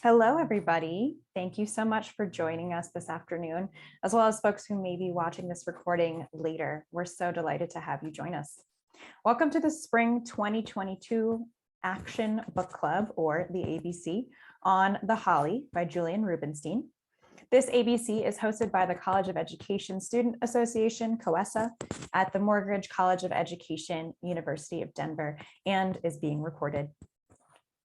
Hello, everybody. Thank you so much for joining us this afternoon, as well as folks who may be watching this recording later. We're so delighted to have you join us. Welcome to the Spring 2022 Action Book Club, or the ABC, on The Holly by Julian Rubenstein. This ABC is hosted by the College of Education Student Association, COESA, at the Morgridge College of Education, University of Denver, and is being recorded.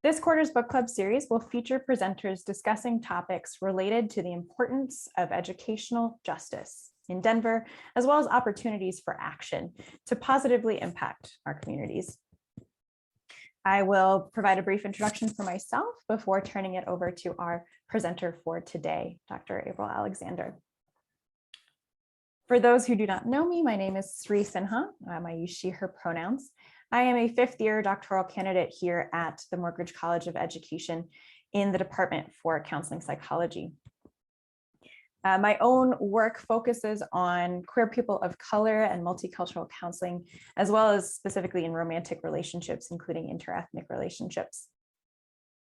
This quarter's book club series will feature presenters discussing topics related to the importance of educational justice in Denver, as well as opportunities for action to positively impact our communities. I will provide a brief introduction for myself before turning it over to our presenter for today, Dr. Apryl Alexander. For those who do not know me, my name is Sri Sinha. I use she, her pronouns. I am a fifth-year doctoral candidate here at the Morgridge College of Education in the Department for Counseling Psychology. My own work focuses on queer people of color and multicultural counseling, as well as specifically in romantic relationships, including interethnic relationships.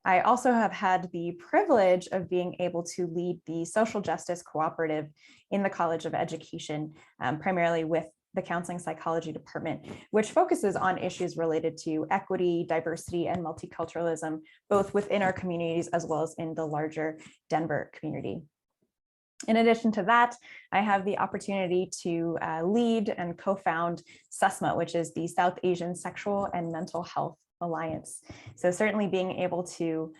I also have had the privilege of being able to lead the social justice cooperative in the College of Education, primarily with the Counseling Psychology Department, which focuses on issues related to equity, diversity, and multiculturalism, both within our communities as well as in the larger Denver community. In addition to that, I have the opportunity to lead and co-found SESMA, which is the South Asian Sexual and Mental Health Alliance. So certainly being able to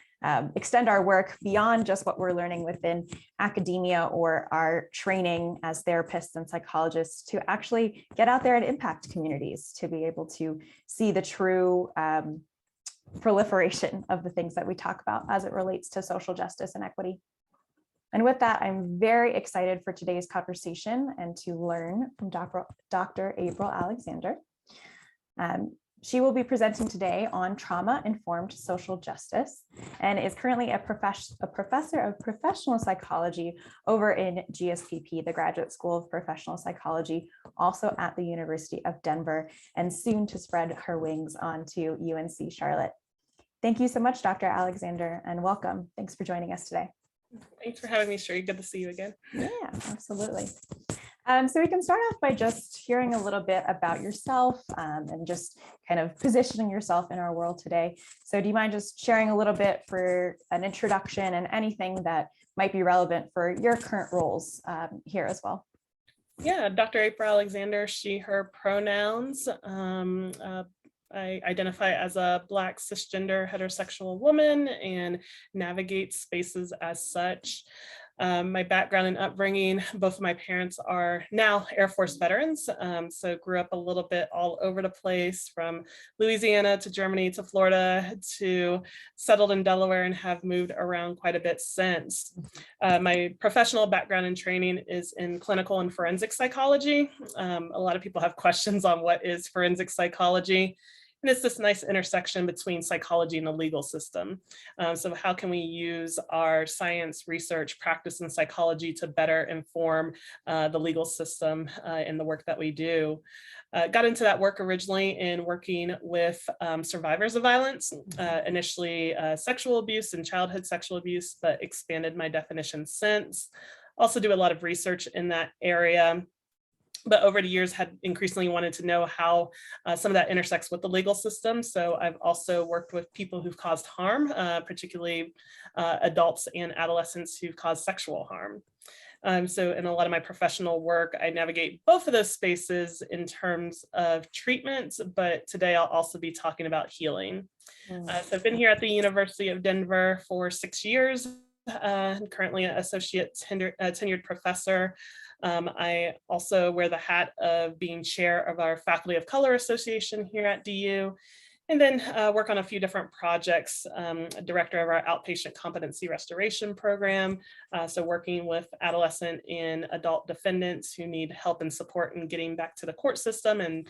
extend our work beyond just what we're learning within academia or our training as therapists and psychologists to actually get out there and impact communities, to be able to see the true proliferation of the things that we talk about as it relates to social justice and equity. And with that, I'm very excited for today's conversation and to learn from Dr. Apryl Alexander. She will be presenting today on trauma-informed social justice and is currently a professor of professional psychology over in GSPP, the Graduate School of Professional Psychology, also at the University of Denver, and soon to spread her wings onto UNC Charlotte. Thank you so much, Dr. Alexander, and welcome. Thanks for joining us today. Thanks for having me, Sherry. Good to see you again. Yeah, absolutely. So we can start off by just hearing a little bit about yourself and just kind of positioning yourself in our world today. So do you mind just sharing a little bit for an introduction and anything that might be relevant for your current roles here as well? Yeah, Dr. Apryl Alexander, she, her pronouns. I identify as a Black cisgender heterosexual woman and navigate spaces as such. My background and upbringing, both of my parents are now Air Force veterans, so grew up a little bit all over the place, from Louisiana to Germany to Florida to settled in Delaware, and have moved around quite a bit since. My professional background and training is in clinical and forensic psychology. A lot of people have questions on what is forensic psychology. And it's this nice intersection between psychology and the legal system. So how can we use our science, research, practice, and psychology to better inform the legal system in the work that we do? Got into that work originally in working with survivors of violence, initially sexual abuse and childhood sexual abuse, but expanded my definition since. Also do a lot of research in that area, but over the years had increasingly wanted to know how some of that intersects with the legal system. So I've also worked with people who've caused harm, particularly adults and adolescents who've caused sexual harm. So in a lot of my professional work, I navigate both of those spaces in terms of treatment, but today I'll also be talking about healing. So I've been here at the University of Denver for 6 years, currently an associate tenured professor. I also wear the hat of being chair of our Faculty of Color Association here at DU, and then work on a few different projects, director of our outpatient competency restoration program. So working with adolescent and adult defendants who need help and support in getting back to the court system and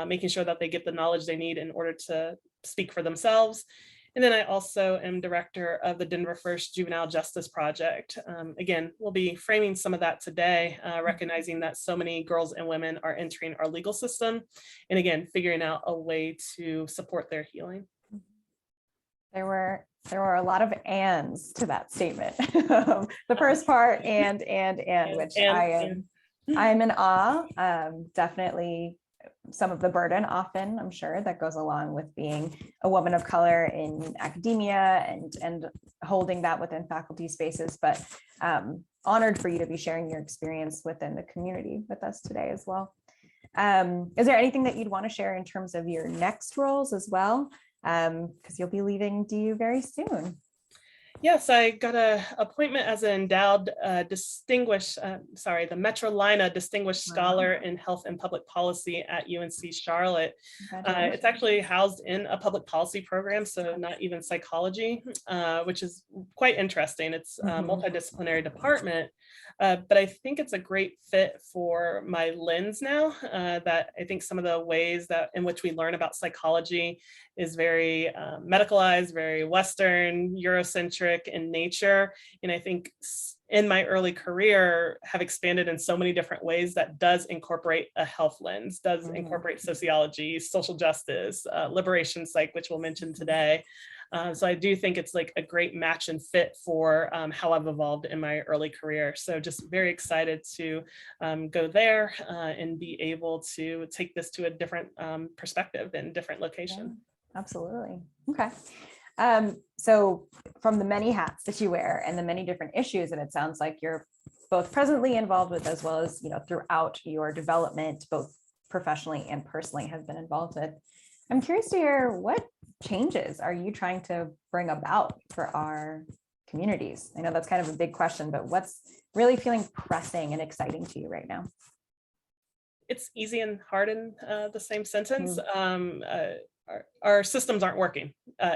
making sure that they get the knowledge they need in order to speak for themselves. And then I also am director of the Denver First Juvenile Justice Project. Again, we'll be framing some of that today, recognizing that so many girls and women are entering our legal system, and again, figuring out a way to support their healing. There were a lot of ands to that statement. The first part, and which I'm in awe. Definitely some of the burden often, I'm sure, that goes along with being a woman of color in academia and holding that within faculty spaces, but honored for you to be sharing your experience within the community with us today as well. Is there anything that you'd want to share in terms of your next roles as well? Because you'll be leaving DU very soon. Yes, I got an appointment as an endowed distinguished, the Metrolina Distinguished Scholar in Health and Public Policy at UNC Charlotte. It's actually housed in a public policy program, so not even psychology, which is quite interesting. It's a multidisciplinary department, but I think it's a great fit for my lens now, that I think some of the ways that in which we learn about psychology is very medicalized, very Western, Eurocentric in nature. And I think in my early career have expanded in so many different ways that does incorporate a health lens, does incorporate sociology, social justice, liberation psych, which we'll mention today. So I do think it's like a great match and fit for how I've evolved in my early career. So just very excited to go there and be able to take this to a different perspective and different location. Yeah. Absolutely. Okay. So from the many hats that you wear and the many different issues that it sounds like you're both presently involved with, as well as, throughout your development, both professionally and personally have been involved with, I'm curious to hear, what changes are you trying to bring about for our communities? I know that's kind of a big question, but what's really feeling pressing and exciting to you right now? It's easy and hard in the same sentence. Our systems aren't working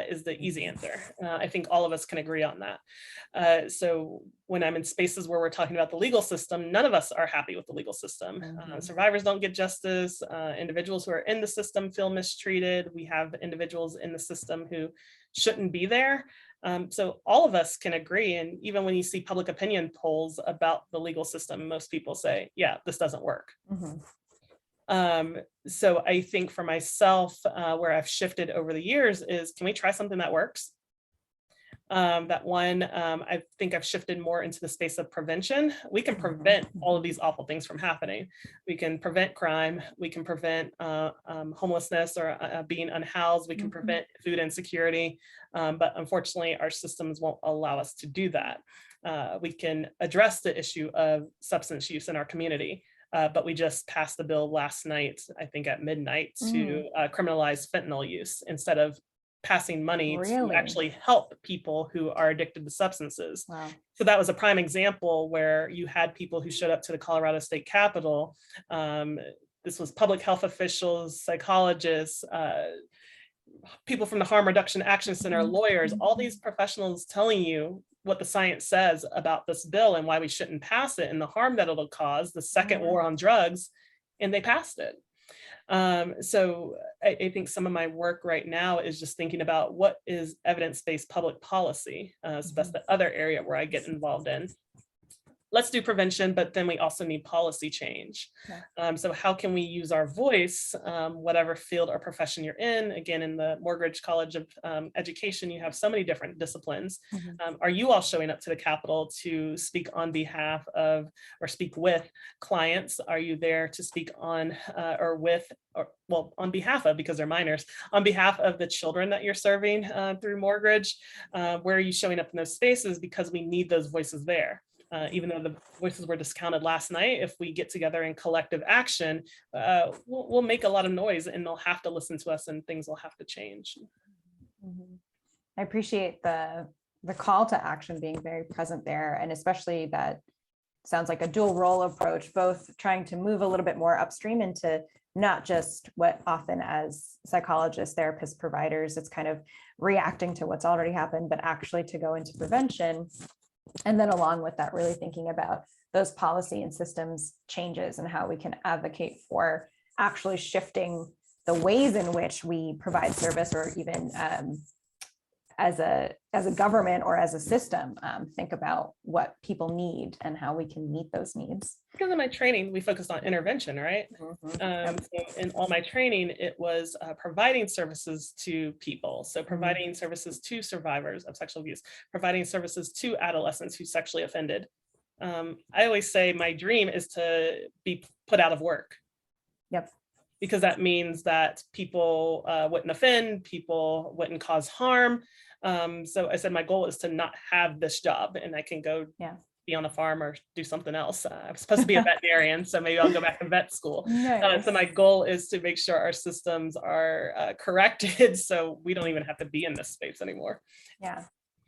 is the easy answer. I think all of us can agree on that. So when I'm in spaces where we're talking about the legal system, none of us are happy with the legal system. Survivors don't get justice. Individuals who are in the system feel mistreated. We have individuals in the system who shouldn't be there. So all of us can agree. And even when you see public opinion polls about the legal system, most people say, yeah, this doesn't work. So I think for myself, where I've shifted over the years is, can we try something that works? I think I've shifted more into the space of prevention. We can prevent all of these awful things from happening. We can prevent crime. We can prevent homelessness or being unhoused. We can prevent food insecurity. But unfortunately, our systems won't allow us to do that. We can address the issue of substance use in our community. But we just passed the bill last night, I think at midnight, to criminalize fentanyl use instead of passing money to actually help people who are addicted to substances. Wow. So that was a prime example where you had people who showed up to the Colorado State Capitol. This was public health officials, psychologists, people from the Harm Reduction Action Center, lawyers, all these professionals telling you what the science says about this bill and why we shouldn't pass it and the harm that it'll cause, the second war on drugs, and they passed it. So I think some of my work right now is just thinking about what is evidence-based public policy. So that's the other area where I get involved in. Let's do prevention, but then we also need policy change. So how can we use our voice, whatever field or profession you're in? Again, in the Morgridge College of Education, you have so many different disciplines. Are you all showing up to the Capitol to speak on behalf of or speak with clients? Are you there to speak on on behalf of, because they're minors, on behalf of the children that you're serving through Morgridge? Where are you showing up in those spaces? Because we need those voices there. Even though the voices were discounted last night, if we get together in collective action, we'll make a lot of noise and they'll have to listen to us and things will have to change. I appreciate the call to action being very present there, and especially that sounds like a dual role approach, both trying to move a little bit more upstream into not just what often as psychologists, therapists, providers, it's kind of reacting to what's already happened, but actually to go into prevention. And then along with that, really thinking about those policy and systems changes and how we can advocate for actually shifting the ways in which we provide service, or even as a government or as a system, think about what people need and how we can meet those needs. Because in my training, we focused on intervention, right? Yep. So in all my training, it was providing services to people. So providing services to survivors of sexual abuse, providing services to adolescents who sexually offended. I always say my dream is to be put out of work. Yep. Because that means that people wouldn't offend, people wouldn't cause harm. So I said my goal is to not have this job, and I can go be on a farm or do something else. I'm supposed to be a veterinarian, so maybe I'll go back to vet school. Nice. So my goal is to make sure our systems are corrected, so we don't even have to be in this space anymore. Yeah,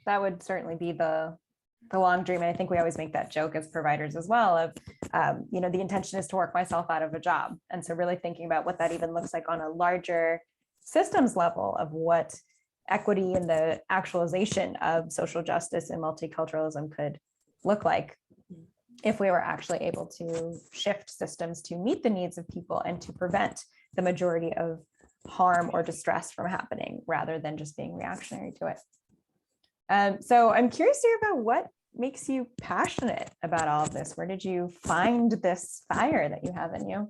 that would certainly be the long dream. And I think we always make that joke as providers as well of, the intention is to work myself out of a job. And so really thinking about what that even looks like on a larger systems level of what equity and the actualization of social justice and multiculturalism could look like if we were actually able to shift systems to meet the needs of people and to prevent the majority of harm or distress from happening rather than just being reactionary to it. So I'm curious to hear about what makes you passionate about all of this. Where did you find this fire that you have in you?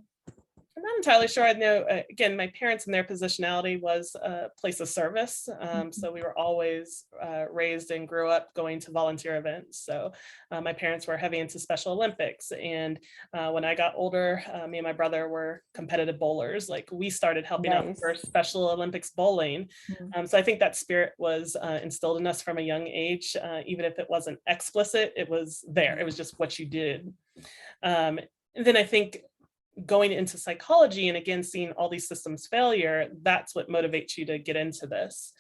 I'm not entirely sure. I know, again, my parents and their positionality was a place of service. So we were always raised and grew up going to volunteer events. So my parents were heavy into Special Olympics. And when I got older, me and my brother were competitive bowlers. Like we started helping out for Special Olympics bowling. So I think that spirit was instilled in us from a young age. Even if it wasn't explicit, it was there. It was just what you did. And then I think going into psychology and again, seeing all these systems failure, that's what motivates you to get into this.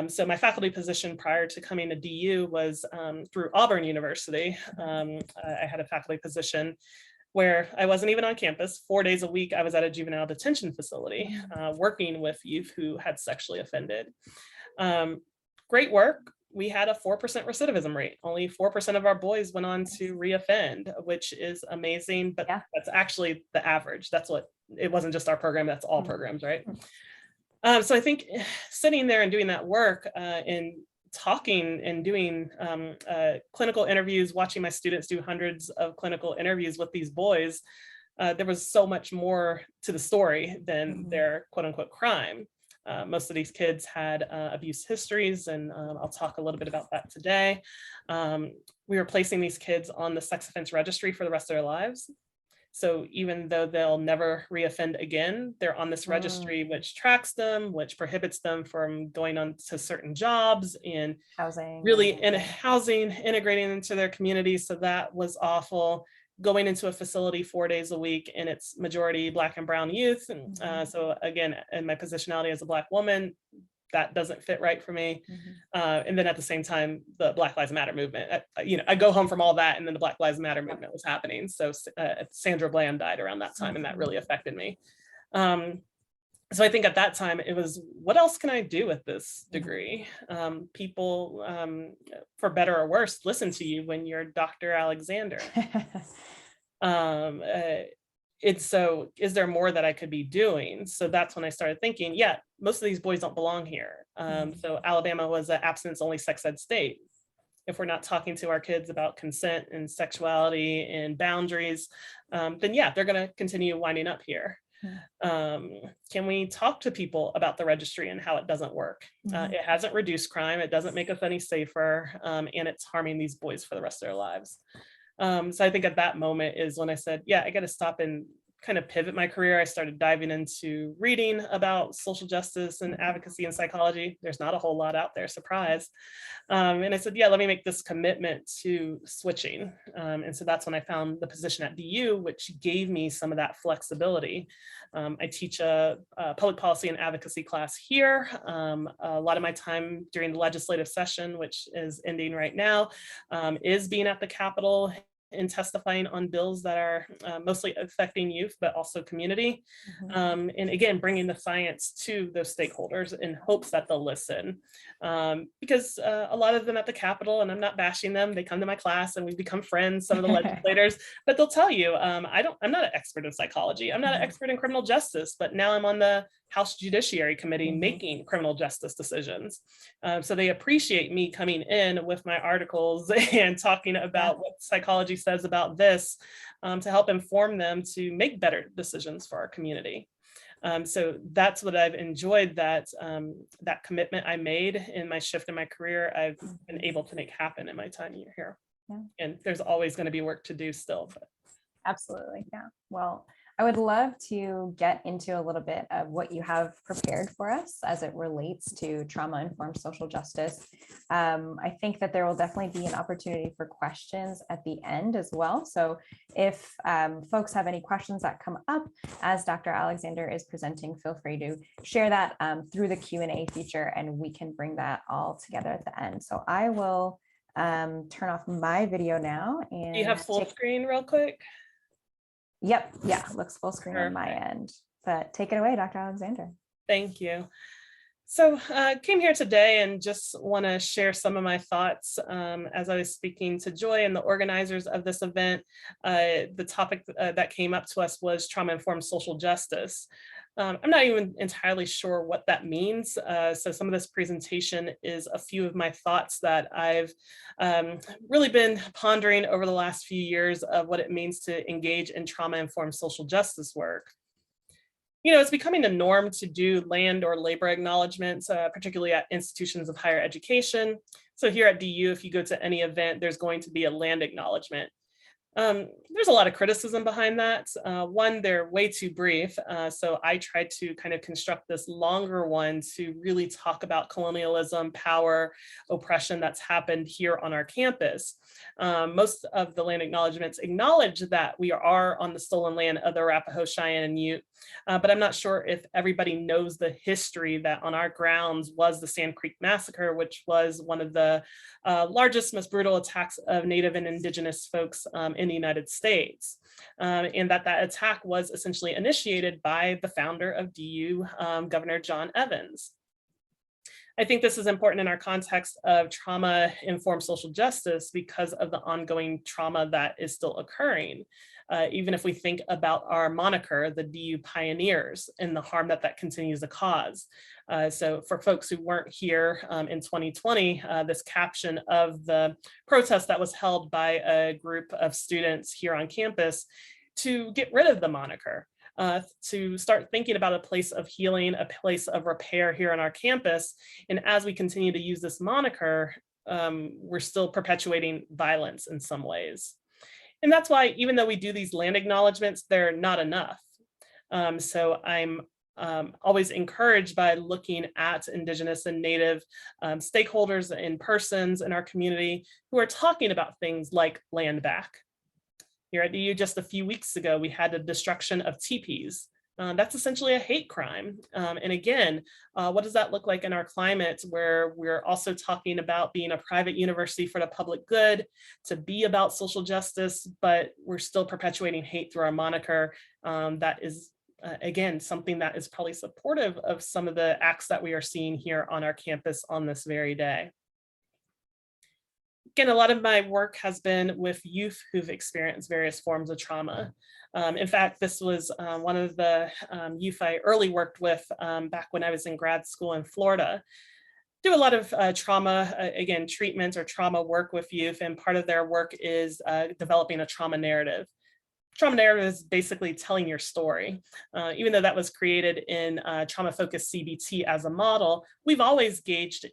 So my faculty position prior to coming to DU was through Auburn University. I had a faculty position where I wasn't even on campus. 4 days a week, I was at a juvenile detention facility, working with youth who had sexually offended. Great work. We had a 4% recidivism rate. Only 4% of our boys went on to reoffend, which is amazing, but that's actually the average. That's what, it wasn't just our program, that's all programs, right? So I think sitting there and doing that work and talking and doing clinical interviews, watching my students do hundreds of clinical interviews with these boys, there was so much more to the story than their quote unquote crime. Most of these kids had abuse histories, and I'll talk a little bit about that today. We were placing these kids on the sex offense registry for the rest of their lives. So even though they'll never reoffend again, they're on this registry, which tracks them, which prohibits them from going on to certain jobs and housing, housing, integrating into their community. So that was awful. Going into a facility 4 days a week, and it's majority Black and brown youth. And so again, in my positionality as a Black woman, that doesn't fit right for me. And then at the same time, the Black Lives Matter movement, I go home from all that, and then the Black Lives Matter movement was happening. So Sandra Bland died around that time, and that really affected me. So I think at that time it was, what else can I do with this degree? People, for better or worse, listen to you when you're Dr. Alexander. And so is there more that I could be doing? So that's when I started thinking, yeah, most of these boys don't belong here. So Alabama was an abstinence only sex ed state. If we're not talking to our kids about consent and sexuality and boundaries, then yeah, they're going to continue winding up here. Can we talk to people about the registry and how it doesn't work? It hasn't reduced crime. It doesn't make us any safer. And it's harming these boys for the rest of their lives. So I think at that moment is when I said, yeah, I got to stop and kind of pivot my career. I started diving into reading about social justice and advocacy and psychology. There's not a whole lot out there, surprise. And I said, yeah, let me make this commitment to switching. And so that's when I found the position at DU, which gave me some of that flexibility. I teach a public policy and advocacy class here. A lot of my time during the legislative session, which is ending right now, is being at the Capitol and testifying on bills that are mostly affecting youth, but also community. And again, bringing the science to those stakeholders in hopes that they'll listen. Because a lot of them at the Capitol, and I'm not bashing them, they come to my class and we become friends, some of the legislators, but they'll tell you, I'm not an expert in psychology. I'm not an expert in criminal justice, but now I'm on the House Judiciary Committee making criminal justice decisions. So they appreciate me coming in with my articles and talking about what psychology says about this, to help inform them to make better decisions for our community. So that's what I've enjoyed, that that commitment I made in my shift in my career, I've been able to make happen in my time here. Yeah. And there's always going to be work to do still. But. Absolutely. Yeah. Well, I would love to get into a little bit of what you have prepared for us as it relates to trauma-informed social justice. I think that there will definitely be an opportunity for questions at the end as well. So if folks have any questions that come up as Dr. Alexander is presenting, feel free to share that through the Q&A feature, and we can bring that all together at the end. So I will turn off my video now. And do you have full screen real quick? Yep. Yeah. Looks full screen on my end, but take it away, Dr. Alexander. Thank you. So I came here today and just want to share some of my thoughts as I was speaking to Joy and the organizers of this event. The topic that came up to us was trauma-informed social justice. I'm not even entirely sure what that means. So some of this presentation is a few of my thoughts that I've really been pondering over the last few years of what it means to engage in trauma-informed social justice work. You know, it's becoming the norm to do land or labor acknowledgements, particularly at institutions of higher education. So here at DU, if you go to any event, there's going to be a land acknowledgement. There's a lot of criticism behind that. One, they're way too brief. So I tried to kind of construct this longer one to really talk about colonialism, power, oppression that's happened here on our campus. Most of the land acknowledgements acknowledge that we are on the stolen land of the Arapaho, Cheyenne, and Ute, but I'm not sure if everybody knows the history that on our grounds was the Sand Creek Massacre, which was one of the largest, most brutal attacks of Native and Indigenous folks in the United States. And that attack was essentially initiated by the founder of DU, Governor John Evans. I think this is important in our context of trauma-informed social justice because of the ongoing trauma that is still occurring. Even if we think about our moniker, the DU Pioneers, and the harm that that continues to cause. So for folks who weren't here in 2020, this caption of the protest that was held by a group of students here on campus to get rid of the moniker. To start thinking about a place of healing, a place of repair here on our campus. And as we continue to use this moniker, we're still perpetuating violence in some ways. And that's why, even though we do these land acknowledgements, they're not enough. So I'm always encouraged by looking at Indigenous and Native stakeholders and persons in our community who are talking about things like land back. Here at DU just a few weeks ago, we had the destruction of teepees. That's essentially a hate crime. And again, what does that look like in our climate where we're also talking about being a private university for the public good, to be about social justice, but we're still perpetuating hate through our moniker. That is, again, something that is probably supportive of some of the acts that we are seeing here on our campus on this very day. Again, a lot of my work has been with youth who've experienced various forms of trauma. In fact, this was one of the youth I early worked with back when I was in grad school in Florida. Do a lot of trauma, again, treatment or trauma work with youth, and part of their work is developing a trauma narrative. Trauma narrative is basically telling your story. Even though that was created in trauma-focused CBT as a model, we've always engaged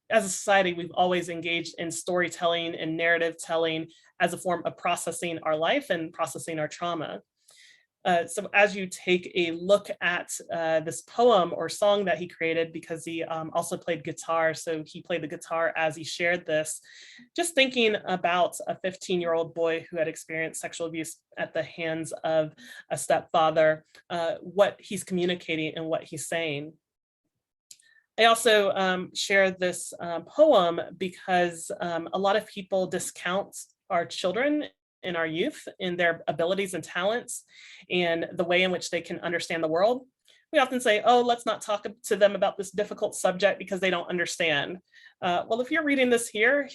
as a society, we've always engaged in storytelling and narrative telling as a form of processing our life and processing our trauma. So as you take a look at this poem or song that he created, because he also played guitar, so he played the guitar as he shared this, just thinking about a 15-year-old boy who had experienced sexual abuse at the hands of a stepfather, what he's communicating and what he's saying. I also share this poem because a lot of people discount our children and our youth in their abilities and talents and the way in which they can understand the world. We often say, oh, let's not talk to them about this difficult subject because they don't understand. Well, if you're reading this here,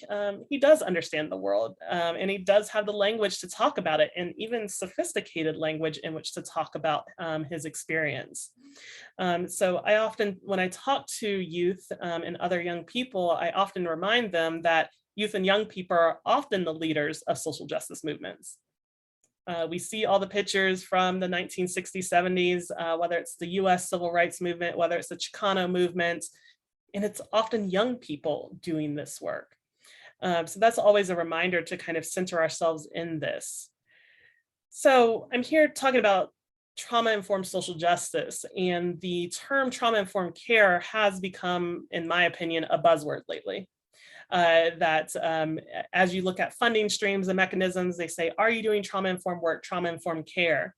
he does understand the world, and he does have the language to talk about it, and even sophisticated language in which to talk about his experience. So I often, when I talk to youth and other young people, I often remind them that youth and young people are often the leaders of social justice movements. We see all the pictures from the 1960s, 70s, whether it's the US civil rights movement, whether it's the Chicano movement, and it's often young people doing this work. So that's always a reminder to kind of center ourselves in this. So I'm here talking about trauma-informed social justice, and the term trauma-informed care has become, in my opinion, a buzzword lately. That as you look at funding streams and mechanisms, they say, are you doing trauma-informed work, trauma-informed care?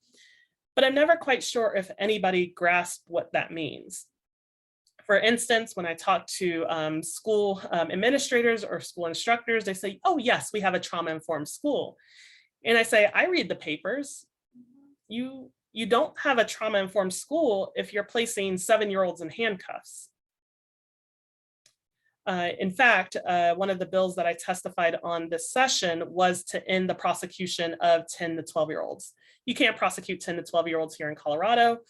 But I'm never quite sure if anybody grasps what that means. For instance, when I talk to school administrators or school instructors, they say, oh yes, we have a trauma-informed school. And I say, I read the papers. You don't have a trauma-informed school if you're placing 7-year-olds in handcuffs. In fact, one of the bills that I testified on this session was to end the prosecution of 10 to 12-year-olds. You can't prosecute 10 to 12-year-olds here in Colorado.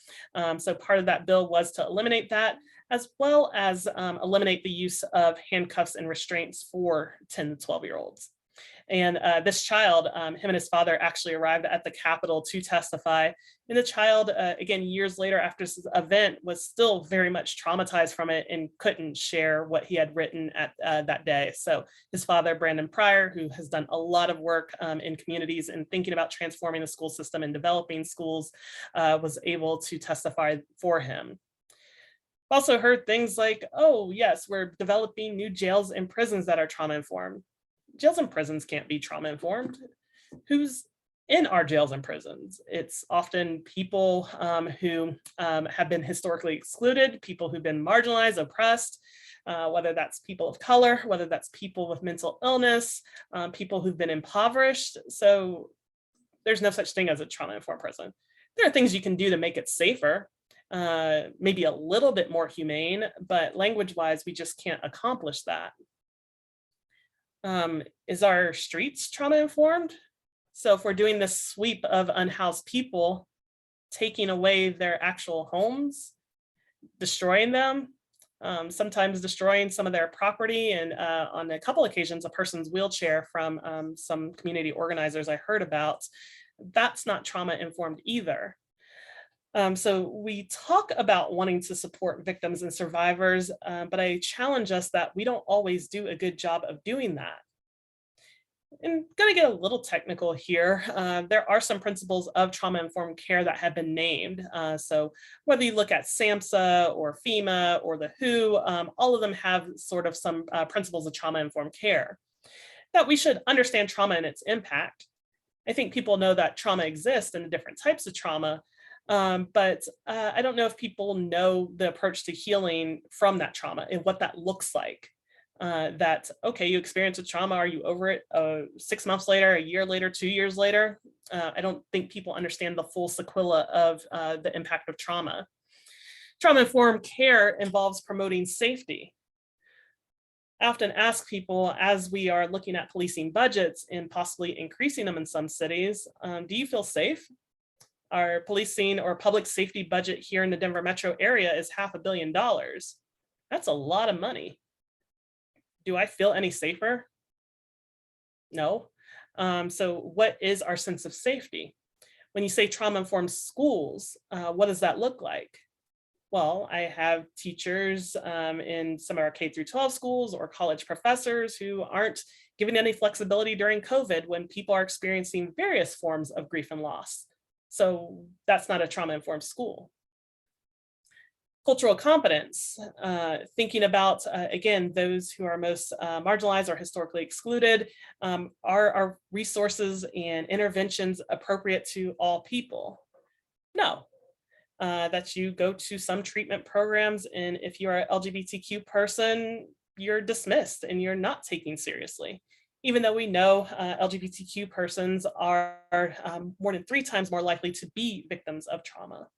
So part of that bill was to eliminate that, as well as eliminate the use of handcuffs and restraints for 10 to 12-year-olds. And this child, him and his father actually arrived at the Capitol to testify. And the child, again, years later after this event, was still very much traumatized from it and couldn't share what he had written at that day. So his father, Brandon Pryor, who has done a lot of work in communities and thinking about transforming the school system and developing schools, was able to testify for him. Also heard things like, oh, yes, we're developing new jails and prisons that are trauma-informed. Jails and prisons can't be trauma-informed. Who's in our jails and prisons? It's often people who have been historically excluded, people who've been marginalized, oppressed, whether that's people of color, whether that's people with mental illness, people who've been impoverished. So there's no such thing as a trauma-informed prison. There are things you can do to make it safer, maybe a little bit more humane, but language-wise, we just can't accomplish that. Is our streets trauma-informed? So if we're doing this sweep of unhoused people, taking away their actual homes, destroying them, sometimes destroying some of their property, and on a couple occasions, a person's wheelchair from some community organizers I heard about, that's not trauma-informed either. So we talk about wanting to support victims and survivors, but I challenge us that we don't always do a good job of doing that. I'm going to get a little technical here. There are some principles of trauma-informed care that have been named. So whether you look at SAMHSA or FEMA or the WHO, all of them have sort of some principles of trauma-informed care. That we should understand trauma and its impact. I think people know that trauma exists and the different types of trauma, but I don't know if people know the approach to healing from that trauma and what that looks like. That, okay, you experience a trauma, are you over it 6 months later, a year later, 2 years later? I don't think people understand the full sequela of the impact of trauma. Trauma-informed care involves promoting safety. I often ask people, as we are looking at policing budgets and possibly increasing them in some cities, do you feel safe? Our policing or public safety budget here in the Denver metro area is $500 million. That's a lot of money. Do I feel any safer? No. So what is our sense of safety? When you say trauma-informed schools, what does that look like? Well, I have teachers in some of our K through 12 schools or college professors who aren't given any flexibility during COVID when people are experiencing various forms of grief and loss. So that's not a trauma-informed school. Cultural competence, thinking about, again, those who are most marginalized or historically excluded. Are our resources and interventions appropriate to all people? No. That you go to some treatment programs, and if you're an LGBTQ person, you're dismissed and you're not taken seriously. Even though we know LGBTQ persons are more than 3 times more likely to be victims of trauma.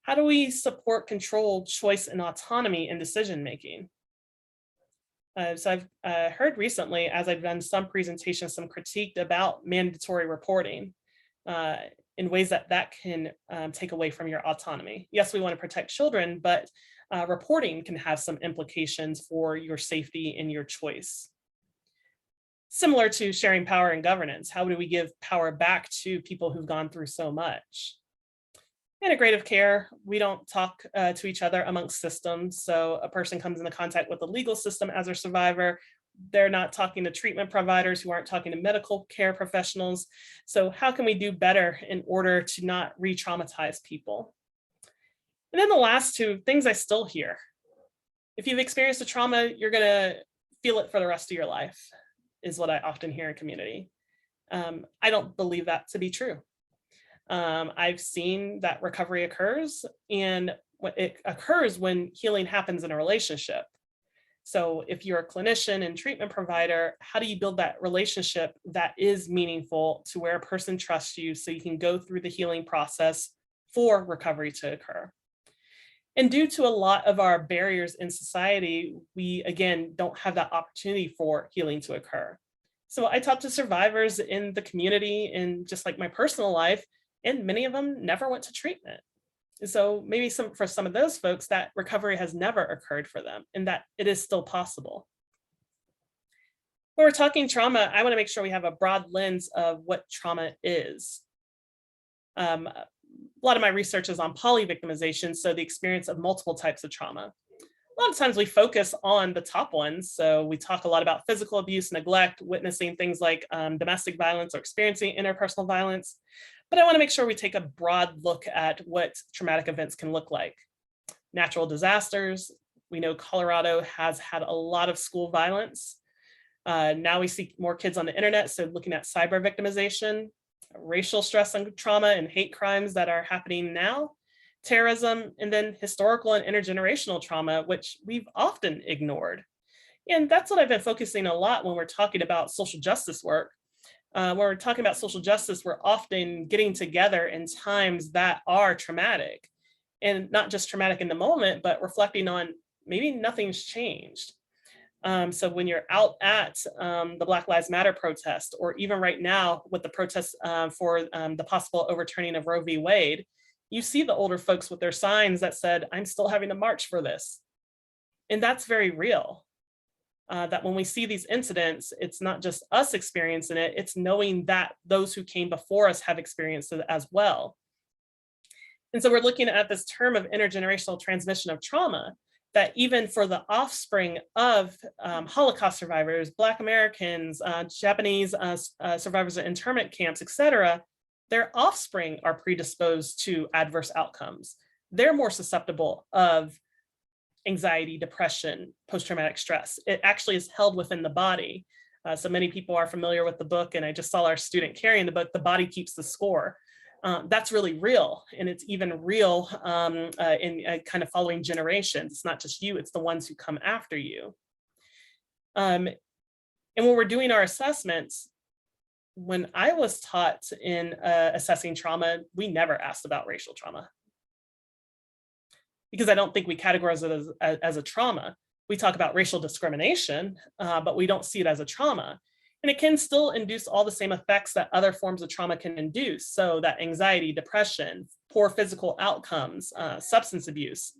How do we support control, choice, and autonomy in decision making? So I've heard recently, as I've done some presentations, some critique about mandatory reporting uh, in ways that can take away from your autonomy. Yes, we want to protect children, but reporting can have some implications for your safety and your choice. Similar to sharing power and governance, how do we give power back to people who've gone through so much? Integrative care, we don't talk to each other amongst systems. So a person comes into contact with the legal system as a survivor. They're not talking to treatment providers who aren't talking to medical care professionals. So how can we do better in order to not re-traumatize people? And then the last two things I still hear. If you've experienced a trauma, you're going to feel it for the rest of your life, is what I often hear in community. I don't believe that to be true. I've seen that recovery occurs, and it occurs when healing happens in a relationship. So if you're a clinician and treatment provider, how do you build that relationship that is meaningful to where a person trusts you so you can go through the healing process for recovery to occur? And due to a lot of our barriers in society, we again don't have that opportunity for healing to occur. So I talk to survivors in the community and just like my personal life, and many of them never went to treatment. So maybe for some of those folks, that recovery has never occurred for them and that it is still possible. When we're talking trauma, I want to make sure we have a broad lens of what trauma is. A lot of my research is on polyvictimization, so the experience of multiple types of trauma. A lot of times we focus on the top ones. So we talk a lot about physical abuse, neglect, witnessing things like domestic violence or experiencing interpersonal violence. But I want to make sure we take a broad look at what traumatic events can look like. Natural disasters. We know Colorado has had a lot of school violence. Now we see more kids on the internet, so looking at cyber victimization, racial stress and trauma and hate crimes that are happening now, terrorism, and then historical and intergenerational trauma, which we've often ignored. And that's what I've been focusing a lot when we're talking about social justice work. When we're talking about social justice, we're often getting together in times that are traumatic, and not just traumatic in the moment, but reflecting on maybe nothing's changed. So when you're out at the Black Lives Matter protest, or even right now with the protests for the possible overturning of Roe v. Wade, you see the older folks with their signs that said, "I'm still having to march for this." And that's very real. That when we see these incidents, it's not just us experiencing it, it's knowing that those who came before us have experienced it as well. And so we're looking at this term of intergenerational transmission of trauma, that even for the offspring of Holocaust survivors, Black Americans, Japanese survivors of internment camps, et cetera, their offspring are predisposed to adverse outcomes. They're more susceptible of anxiety, depression, post-traumatic stress. It actually is held within the body. So many people are familiar with the book, and I just saw our student carrying the book, The Body Keeps the Score. That's really real, and it's even real in kind of following generations. It's not just you, it's the ones who come after you. And when we're doing our assessments, when I was taught in assessing trauma, we never asked about racial trauma, because I don't think we categorize it as a trauma. We talk about racial discrimination, but we don't see it as a trauma. And it can still induce all the same effects that other forms of trauma can induce. So that anxiety, depression, poor physical outcomes, substance abuse,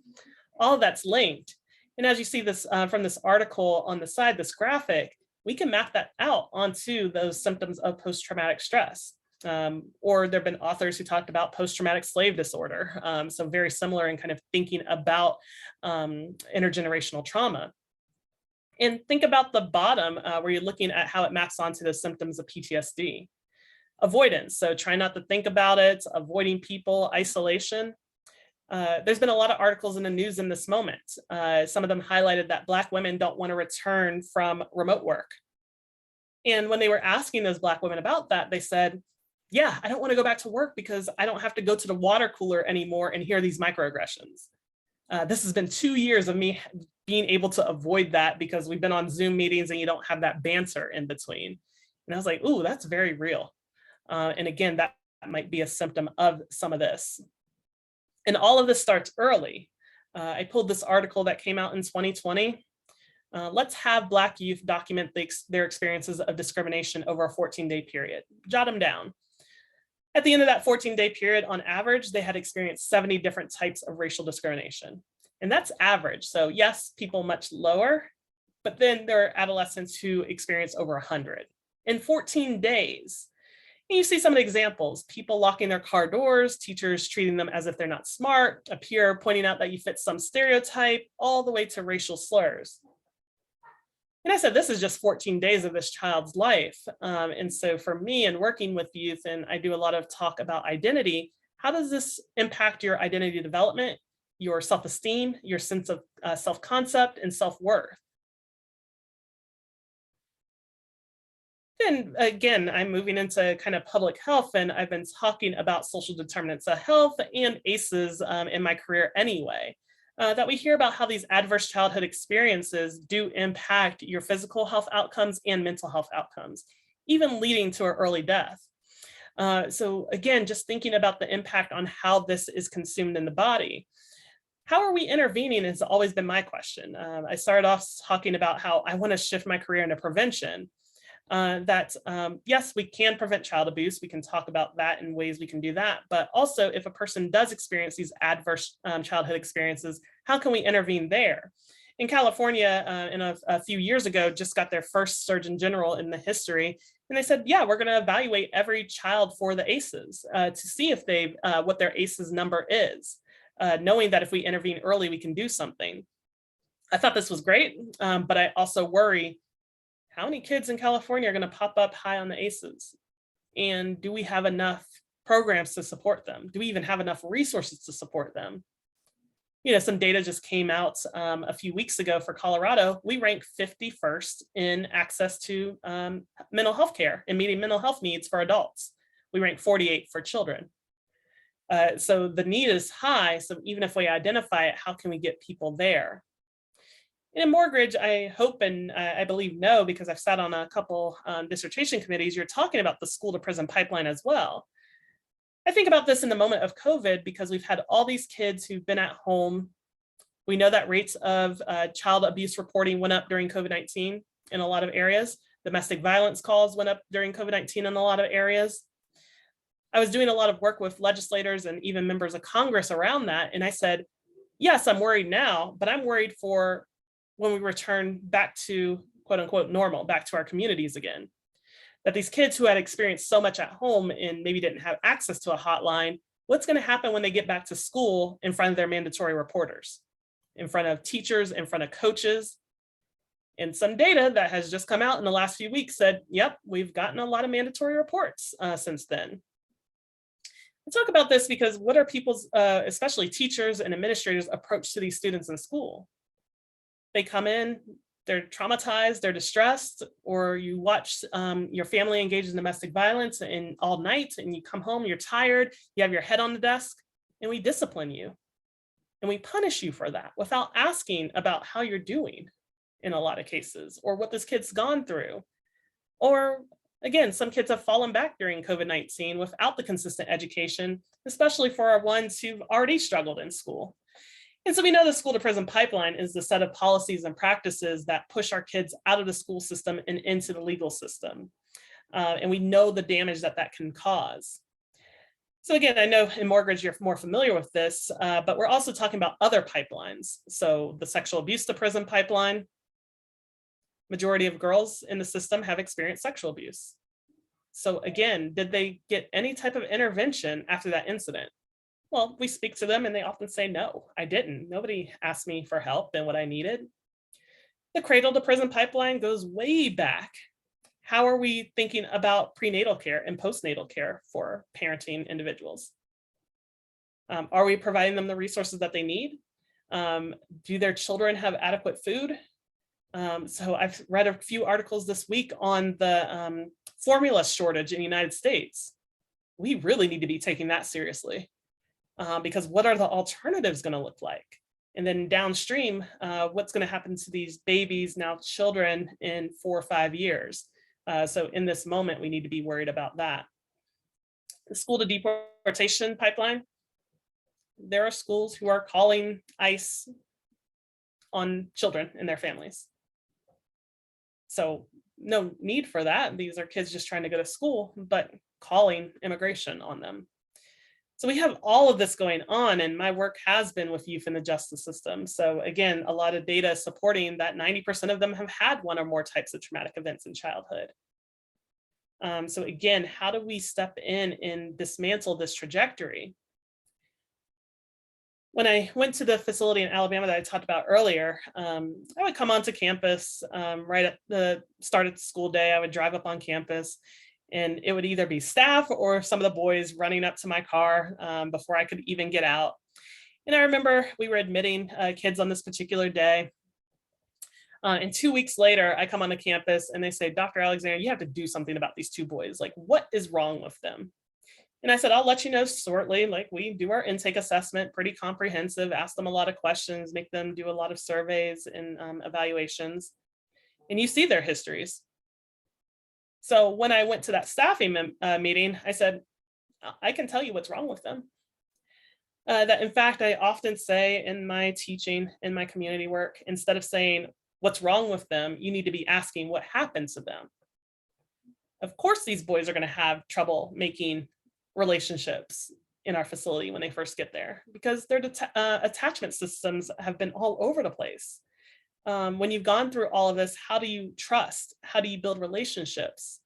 all of that's linked. And as you see this from this article on the side, this graphic, we can map that out onto those symptoms of post-traumatic stress. Or there have been authors who talked about post-traumatic slave disorder. So very similar in kind of thinking about intergenerational trauma. And think about the bottom where you're looking at how it maps onto the symptoms of PTSD. Avoidance, so try not to think about it, avoiding people, isolation. There's been a lot of articles in the news in this moment. Some of them highlighted that Black women don't want to return from remote work. And when they were asking those Black women about that, they said, yeah, I don't want to go back to work because I don't have to go to the water cooler anymore and hear these microaggressions. This has been 2 years of me being able to avoid that because we've been on Zoom meetings and you don't have that banter in between. And I was like, ooh, that's very real. And again, that might be a symptom of some of this. And all of this starts early. I pulled this article that came out in 2020. Let's have Black youth document their experiences of discrimination over a 14-day period. Jot them down. At the end of that 14-day period, on average, they had experienced 70 different types of racial discrimination. And that's average. So yes, people much lower, but then there are adolescents who experience over 100 in 14 days. And you see some of the examples: people locking their car doors, teachers treating them as if they're not smart, a peer pointing out that you fit some stereotype, all the way to racial slurs. And I said, this is just 14 days of this child's life. And so for me, in working with youth, and I do a lot of talk about identity, how does this impact your identity development, your self-esteem, your sense of self-concept and self-worth? Then again, I'm moving into kind of public health, and I've been talking about social determinants of health and ACEs in my career anyway. That we hear about how these adverse childhood experiences do impact your physical health outcomes and mental health outcomes, even leading to an early death. So again, just thinking about the impact on how this is consumed in the body. How are we intervening has always been my question. I started off talking about how I want to shift my career into prevention. Yes, we can prevent child abuse. We can talk about that and ways we can do that. But also, if a person does experience these adverse childhood experiences, how can we intervene there? In California, a few years ago, just got their first Surgeon General in the history. And they said, yeah, we're going to evaluate every child for the ACEs to see if what their ACEs number is, knowing that if we intervene early, we can do something. I thought this was great, but I also worry, how many kids in California are going to pop up high on the ACEs? And do we have enough programs to support them? Do we even have enough resources to support them? You know, some data just came out a few weeks ago for Colorado. We ranked 51st in access to mental health care and meeting mental health needs for adults. We ranked 48 for children. So the need is high. So even if we identify it, how can we get people there? In Morgridge, I hope and I believe no, because I've sat on a couple dissertation committees, you're talking about the school to prison pipeline as well. I think about this in the moment of COVID because we've had all these kids who've been at home. We know that rates of child abuse reporting went up during COVID-19 in a lot of areas. Domestic violence calls went up during COVID-19 in a lot of areas. I was doing a lot of work with legislators and even members of Congress around that. And I said, yes, I'm worried now, but I'm worried for when we return back to quote unquote normal, back to our communities again. That these kids who had experienced so much at home and maybe didn't have access to a hotline, what's going to happen when they get back to school in front of their mandatory reporters, in front of teachers, in front of coaches? And some data that has just come out in the last few weeks said, yep, we've gotten a lot of mandatory reports since then. I talk about this because what are people's, especially teachers and administrators' approach to these students in school? They come in, they're traumatized, they're distressed, or you watch your family engage in domestic violence and all night, and you come home, you're tired, you have your head on the desk, and we discipline you. And we punish you for that without asking about how you're doing in a lot of cases, or what this kid's gone through. Or again, some kids have fallen back during COVID-19 without the consistent education, especially for our ones who've already struggled in school. And so we know the school to prison pipeline is the set of policies and practices that push our kids out of the school system and into the legal system. And we know the damage that that can cause. So again, I know in Morgridge you're more familiar with this, but we're also talking about other pipelines. So the sexual abuse to prison pipeline, majority of girls in the system have experienced sexual abuse. So again, did they get any type of intervention after that incident? Well, we speak to them and they often say, no, I didn't. Nobody asked me for help and what I needed. The cradle to prison pipeline goes way back. How are we thinking about prenatal care and postnatal care for parenting individuals? Are we providing them the resources that they need? Do their children have adequate food? So I've read a few articles this week on the formula shortage in the United States. We really need to be taking that seriously. Because what are the alternatives going to look like? And then downstream, what's going to happen to these babies, now children, in 4 or 5 years? So in this moment, we need to be worried about that. The school to deportation pipeline, there are schools who are calling ICE on children and their families. So no need for that. These are kids just trying to go to school, but calling immigration on them. So we have all of this going on, and my work has been with youth in the justice system. So again, a lot of data supporting that 90% of them have had one or more types of traumatic events in childhood. So again, how do we step in and dismantle this trajectory? When I went to the facility in Alabama that I talked about earlier, I would come onto campus right at the start of the school day. I would drive up on campus, and it would either be staff or some of the boys running up to my car before I could even get out. And I remember we were admitting kids on this particular day. And 2 weeks later, I come on the campus and they say, Dr. Alexander, you have to do something about these two boys. Like, what is wrong with them? And I said, I'll let you know shortly. Like, we do our intake assessment, pretty comprehensive, ask them a lot of questions, make them do a lot of surveys and evaluations. And you see their histories. So when I went to that staffing meeting, I said, I can tell you what's wrong with them. That in fact, I often say in my teaching, in my community work, instead of saying what's wrong with them, you need to be asking what happened to them. Of course, these boys are going to have trouble making relationships in our facility when they first get there, because their attachment systems have been all over the place. When you've gone through all of this, how do you trust? How do you build relationships?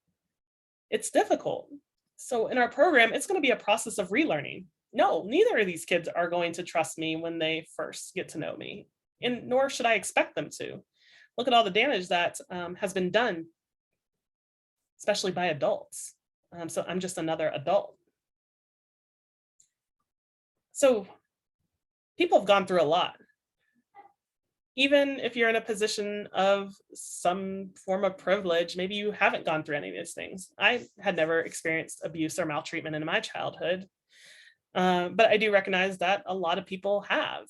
It's difficult. So in our program, it's going to be a process of relearning. No, neither of these kids are going to trust me when they first get to know me, and nor should I expect them to. Look at all the damage that has been done, especially by adults. So I'm just another adult. So people have gone through a lot. Even if you're in a position of some form of privilege, maybe you haven't gone through any of these things. I had never experienced abuse or maltreatment in my childhood, but I do recognize that a lot of people have.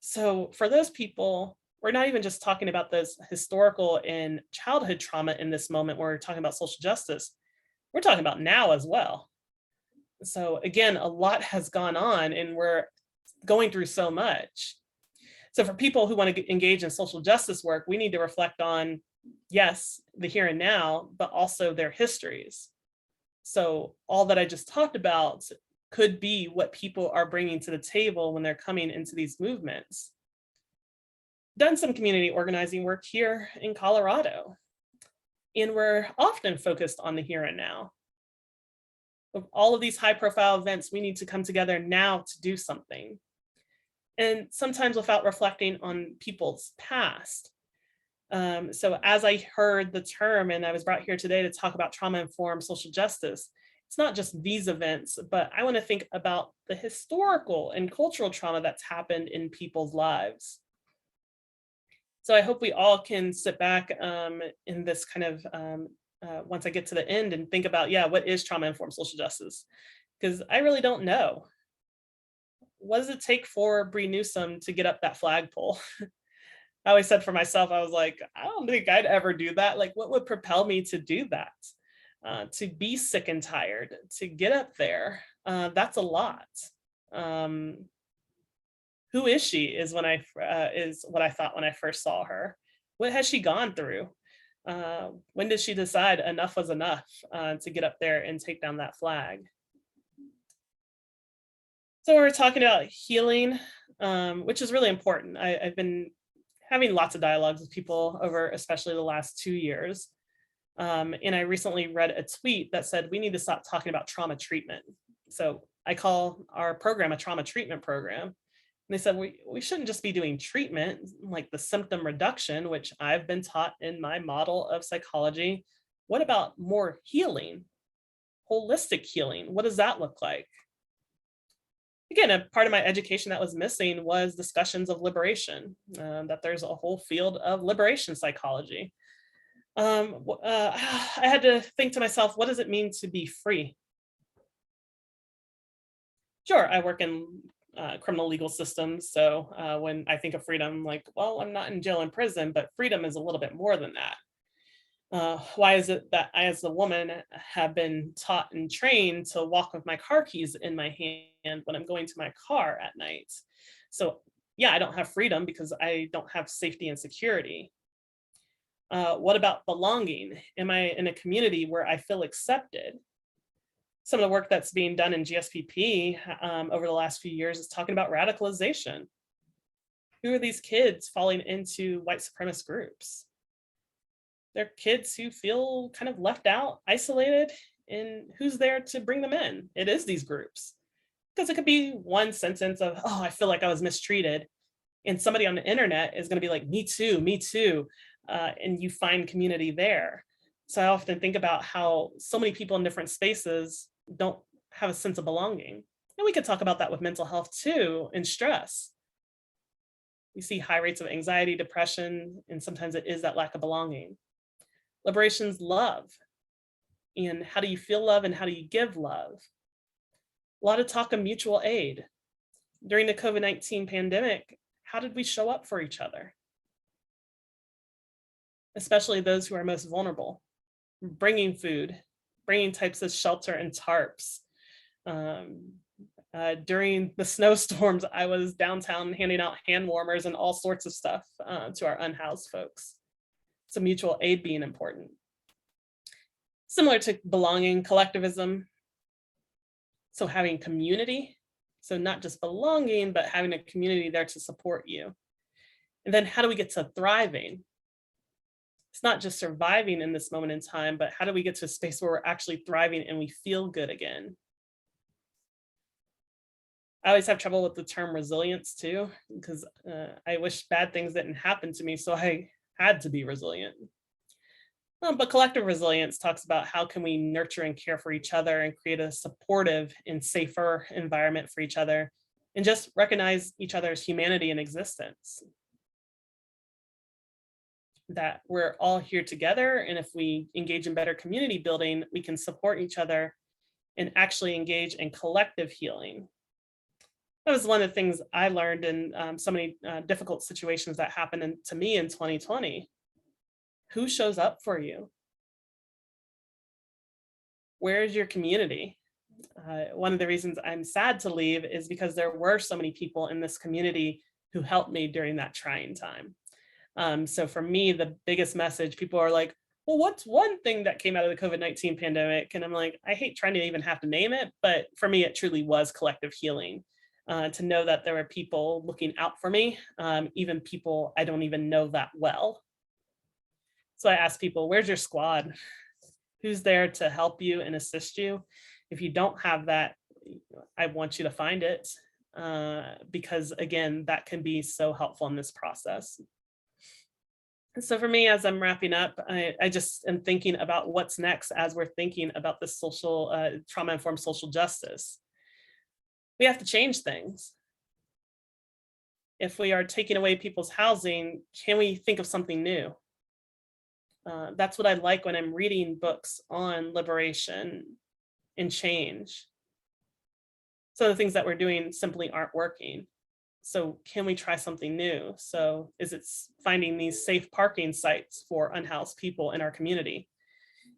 So for those people, we're not even just talking about this historical and childhood trauma in this moment where we're talking about social justice. We're talking about now as well. So again, a lot has gone on and we're going through so much. So for people who want to engage in social justice work, we need to reflect on, yes, the here and now, but also their histories. So all that I just talked about could be what people are bringing to the table when they're coming into these movements. Done some community organizing work here in Colorado, and we're often focused on the here and now. Of all of these high profile events, we need to come together now to do something. And sometimes without reflecting on people's past. So as I heard the term, and I was brought here today to talk about trauma-informed social justice, it's not just these events, but I want to think about the historical and cultural trauma that's happened in people's lives. So I hope we all can sit back in this kind of, once I get to the end and think about, yeah, what is trauma-informed social justice? Because I really don't know. What does it take for Bree Newsome to get up that flagpole? I always said for myself, I was like, I don't think I'd ever do that. Like, what would propel me to do that? To be sick and tired, to get up there, that's a lot. Who is she? Is what I thought when I first saw her. What has she gone through? When did she decide enough was enough to get up there and take down that flag? So we're talking about healing, which is really important. I've been having lots of dialogues with people over especially the last 2 years. And I recently read a tweet that said, we need to stop talking about trauma treatment. So I call our program a trauma treatment program. And they said, we shouldn't just be doing treatment, like the symptom reduction, which I've been taught in my model of psychology. What about more healing, holistic healing? What does that look like? Again, a part of my education that was missing was discussions of liberation, that there's a whole field of liberation psychology. I had to think to myself, what does it mean to be free? Sure, I work in criminal legal systems. So when I think of freedom, I'm like, well, I'm not in jail and prison, but freedom is a little bit more than that. Why is it that I, as a woman, have been taught and trained to walk with my car keys in my hand when I'm going to my car at night? So, yeah, I don't have freedom because I don't have safety and security. What about belonging? Am I in a community where I feel accepted? Some of the work that's being done in GSPP over the last few years is talking about radicalization. Who are these kids falling into white supremacist groups? They're kids who feel kind of left out, isolated, and who's there to bring them in? It is these groups. Because it could be one sentence of, oh, I feel like I was mistreated. And somebody on the internet is going to be like, me too, me too. And you find community there. So I often think about how so many people in different spaces don't have a sense of belonging. And we could talk about that with mental health too, and stress. We see high rates of anxiety, depression, and sometimes it is that lack of belonging. Liberation's love. And how do you feel love and how do you give love? A lot of talk of mutual aid. During the COVID-19 pandemic, how did we show up for each other? Especially those who are most vulnerable. Bringing food, bringing types of shelter and tarps. During the snowstorms, I was downtown handing out hand warmers and all sorts of stuff to our unhoused folks. So mutual aid being important. Similar to belonging, collectivism. So having community. So not just belonging, but having a community there to support you. And then how do we get to thriving? It's not just surviving in this moment in time, but how do we get to a space where we're actually thriving and we feel good again? I always have trouble with the term resilience too, because I wish bad things didn't happen to me, so I had to be resilient. But collective resilience talks about how can we nurture and care for each other and create a supportive and safer environment for each other, and just recognize each other's humanity and existence. That we're all here together, and if we engage in better community building, we can support each other and actually engage in collective healing. That was one of the things I learned in so many difficult situations that happened to me in 2020. Who shows up for you? Where's your community? One of the reasons I'm sad to leave is because there were so many people in this community who helped me during that trying time. So for me, the biggest message, people are like, well, what's one thing that came out of the COVID-19 pandemic? And I'm like, I hate trying to even have to name it, but for me, it truly was collective healing. To know that there were people looking out for me, even people I don't even know that well. So I ask people, where's your squad? Who's there to help you and assist you? If you don't have that, I want you to find it, because again, that can be so helpful in this process. So for me, as I'm wrapping up, I just am thinking about what's next as we're thinking about this social trauma-informed social justice. We have to change things. If we are taking away people's housing, can we think of something new? That's what I like when I'm reading books on liberation and change. So the things that we're doing simply aren't working. So can we try something new? So is it finding these safe parking sites for unhoused people in our community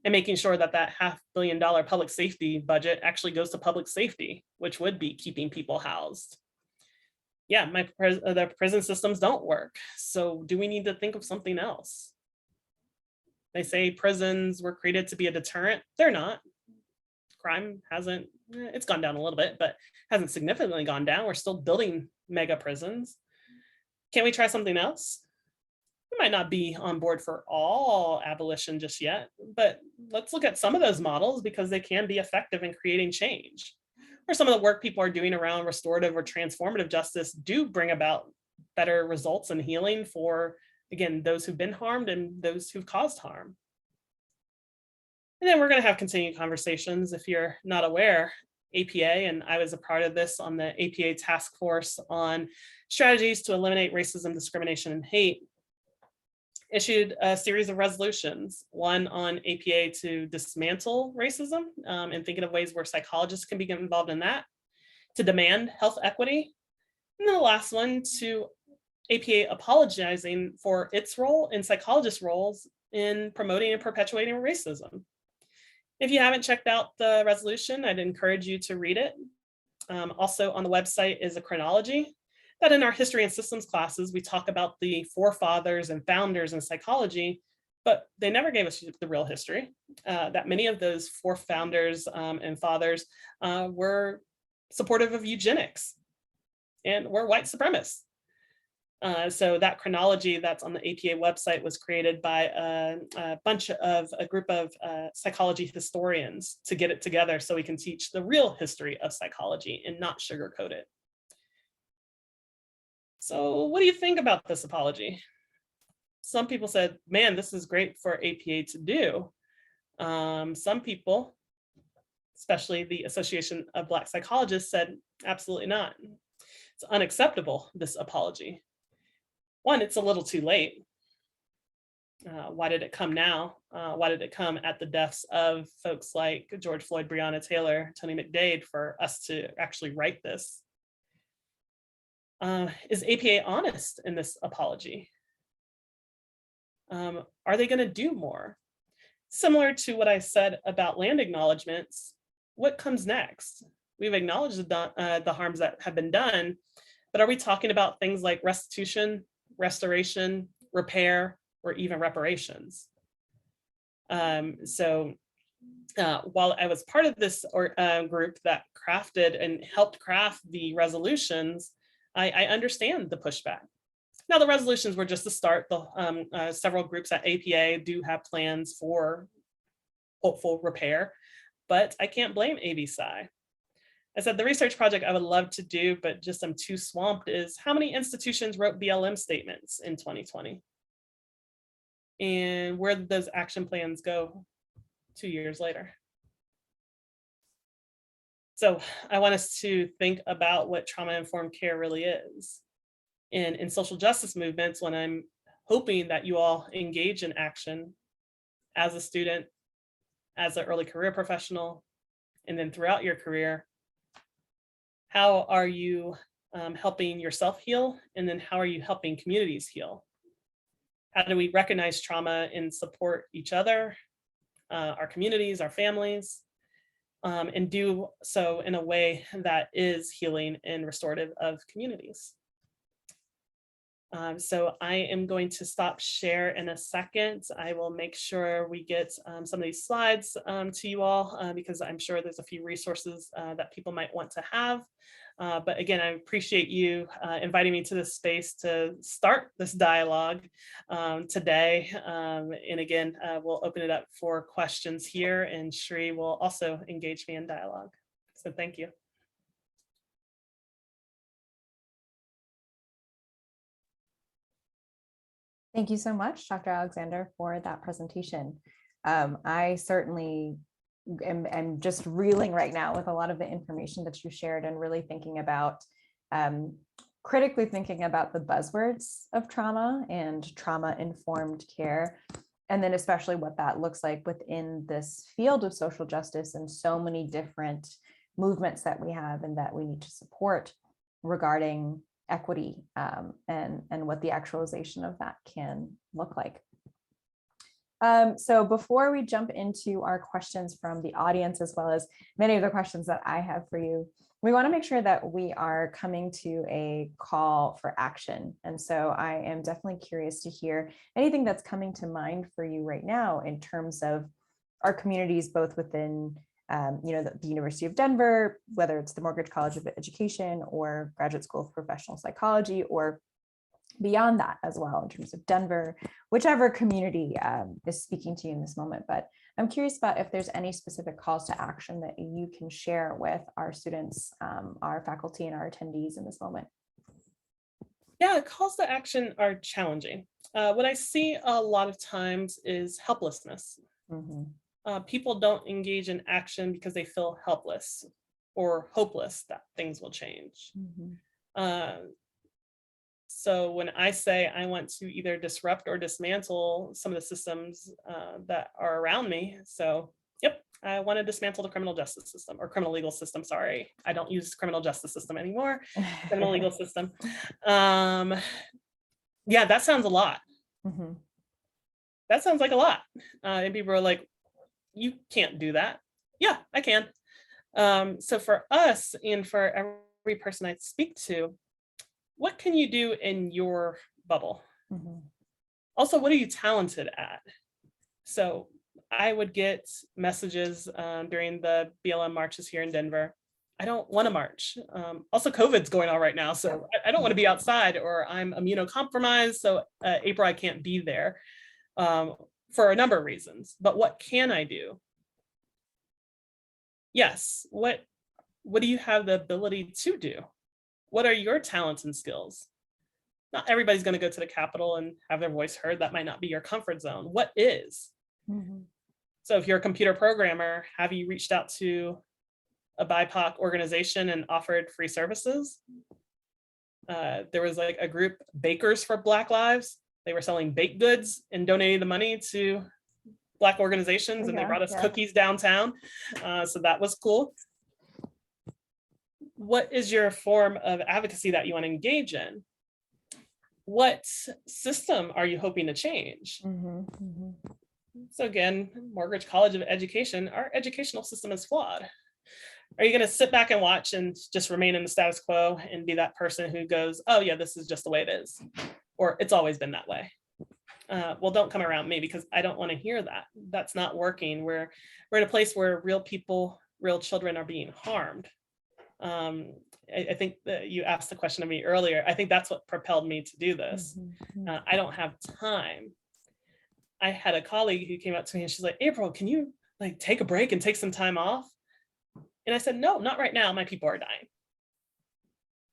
and making sure that that $500 million public safety budget actually goes to public safety, which would be keeping people housed. Yeah, the prison systems don't work. So do we need to think of something else? They say prisons were created to be a deterrent. They're not. Crime hasn't, it's gone down a little bit, but hasn't significantly gone down. We're still building mega prisons. Can we try something else? We might not be on board for all abolition just yet, but let's look at some of those models because they can be effective in creating change. Or some of the work people are doing around restorative or transformative justice do bring about better results and healing for, again, those who've been harmed and those who've caused harm. And then we're going to have continued conversations. If you're not aware, APA, and I was a part of this on the APA task force on strategies to eliminate racism, discrimination, and hate, issued a series of resolutions, one on APA to dismantle racism and thinking of ways where psychologists can be involved in that, to demand health equity, and then the last one to APA apologizing for its role and psychologists' roles in promoting and perpetuating racism. If you haven't checked out the resolution, I'd encourage you to read it. Also on the website is a chronology that in our history and systems classes, we talk about the forefathers and founders in psychology, but they never gave us the real history, that many of those forefounders and fathers were supportive of eugenics and were white supremacists. So that chronology that's on the APA website was created by a group of psychology historians to get it together so we can teach the real history of psychology and not sugarcoat it. So what do you think about this apology? Some people said, man, this is great for APA to do. Some people, especially the Association of Black Psychologists, said, absolutely not. It's unacceptable, this apology. One, it's a little too late. Why did it come now? Why did it come at the deaths of folks like George Floyd, Breonna Taylor, Tony McDade for us to actually write this? Is APA honest in this apology? Are they going to do more? Similar to what I said about land acknowledgements, what comes next? We've acknowledged the harms that have been done, but are we talking about things like restitution, restoration, repair, or even reparations? So while I was part of this group that crafted and helped craft the resolutions, I understand the pushback. Now, the resolutions were just the start. Several groups at APA do have plans for hopeful repair, but I can't blame ABSI. I said the research project I would love to do, but just I'm too swamped, is how many institutions wrote BLM statements in 2020? And where did those action plans go 2 years later? So I want us to think about what trauma-informed care really is. And in social justice movements, when I'm hoping that you all engage in action as a student, as an early career professional, and then throughout your career, how are you helping yourself heal? And then how are you helping communities heal? How do we recognize trauma and support each other, our communities, our families, and do so in a way that is healing and restorative of communities? So I am going to stop share in a second. I will make sure we get some of these slides to you all because I'm sure there's a few resources that people might want to have. But again, I appreciate you inviting me to this space to start this dialogue today. And again, we'll open it up for questions here, and Shri will also engage me in dialogue. So thank you. Thank you so much, Dr. Alexander, for that presentation. I certainly am just reeling right now with a lot of the information that you shared and really thinking about, critically thinking about the buzzwords of trauma and trauma-informed care, and then especially what that looks like within this field of social justice and so many different movements that we have and that we need to support regarding equity and what the actualization of that can look like. So before we jump into our questions from the audience, as well as many of the questions that I have for you, we want to make sure that we are coming to a call for action. And so I am definitely curious to hear anything that's coming to mind for you right now in terms of our communities, both within the University of Denver, whether it's the Morgridge College of Education or Graduate School of Professional Psychology, or beyond that as well in terms of Denver, whichever community is speaking to you in this moment. But I'm curious about if there's any specific calls to action that you can share with our students, our faculty, and our attendees in this moment. Yeah, calls to action are challenging. What I see a lot of times is helplessness. Mm-hmm. People don't engage in action because they feel helpless or hopeless that things will change. Mm-hmm. So when I say I want to either disrupt or dismantle some of the systems that are around me, so yep, I want to dismantle the criminal justice system or criminal legal system. Sorry, I don't use criminal justice system anymore. Criminal legal system. Yeah, that sounds a lot. Mm-hmm. that sounds like a lot. And people are like, you can't do that. Yeah, I can. So for us and for every person I speak to, what can you do in your bubble? Mhm. Also, what are you talented at? So I would get messages during the BLM marches here in Denver. I don't want to march. Also, COVID's going on right now, so I don't want to be outside, or I'm immunocompromised. So April, I can't be there for a number of reasons. But what can I do? Yes. What do you have the ability to do? What are your talents and skills? Not everybody's going to go to the Capitol and have their voice heard. That might not be your comfort zone. What is? Mhm. So if you're a computer programmer, have you reached out to a BIPOC organization and offered free services? There was like a group, Bakers for Black Lives. They were selling baked goods and donating the money to Black organizations, and they brought us cookies downtown. So that was cool. What is your form of advocacy that you want to engage in? What system are you hoping to change? So again, Morgridge College of Education, our educational system is flawed. Are you going to sit back and watch and just remain in the status quo and be that person who goes, oh yeah, this is just the way it is, or it's always been that way? Well, don't come around me, because I don't want to hear that. That's not working. We're in a place where real people, real children are being harmed. I think that you asked the question of me earlier. I think that's what propelled me to do this. I don't have time. I had a colleague who came up to me and she's like, April, can you like take a break and take some time off? And I said, no, not right now. My people are dying.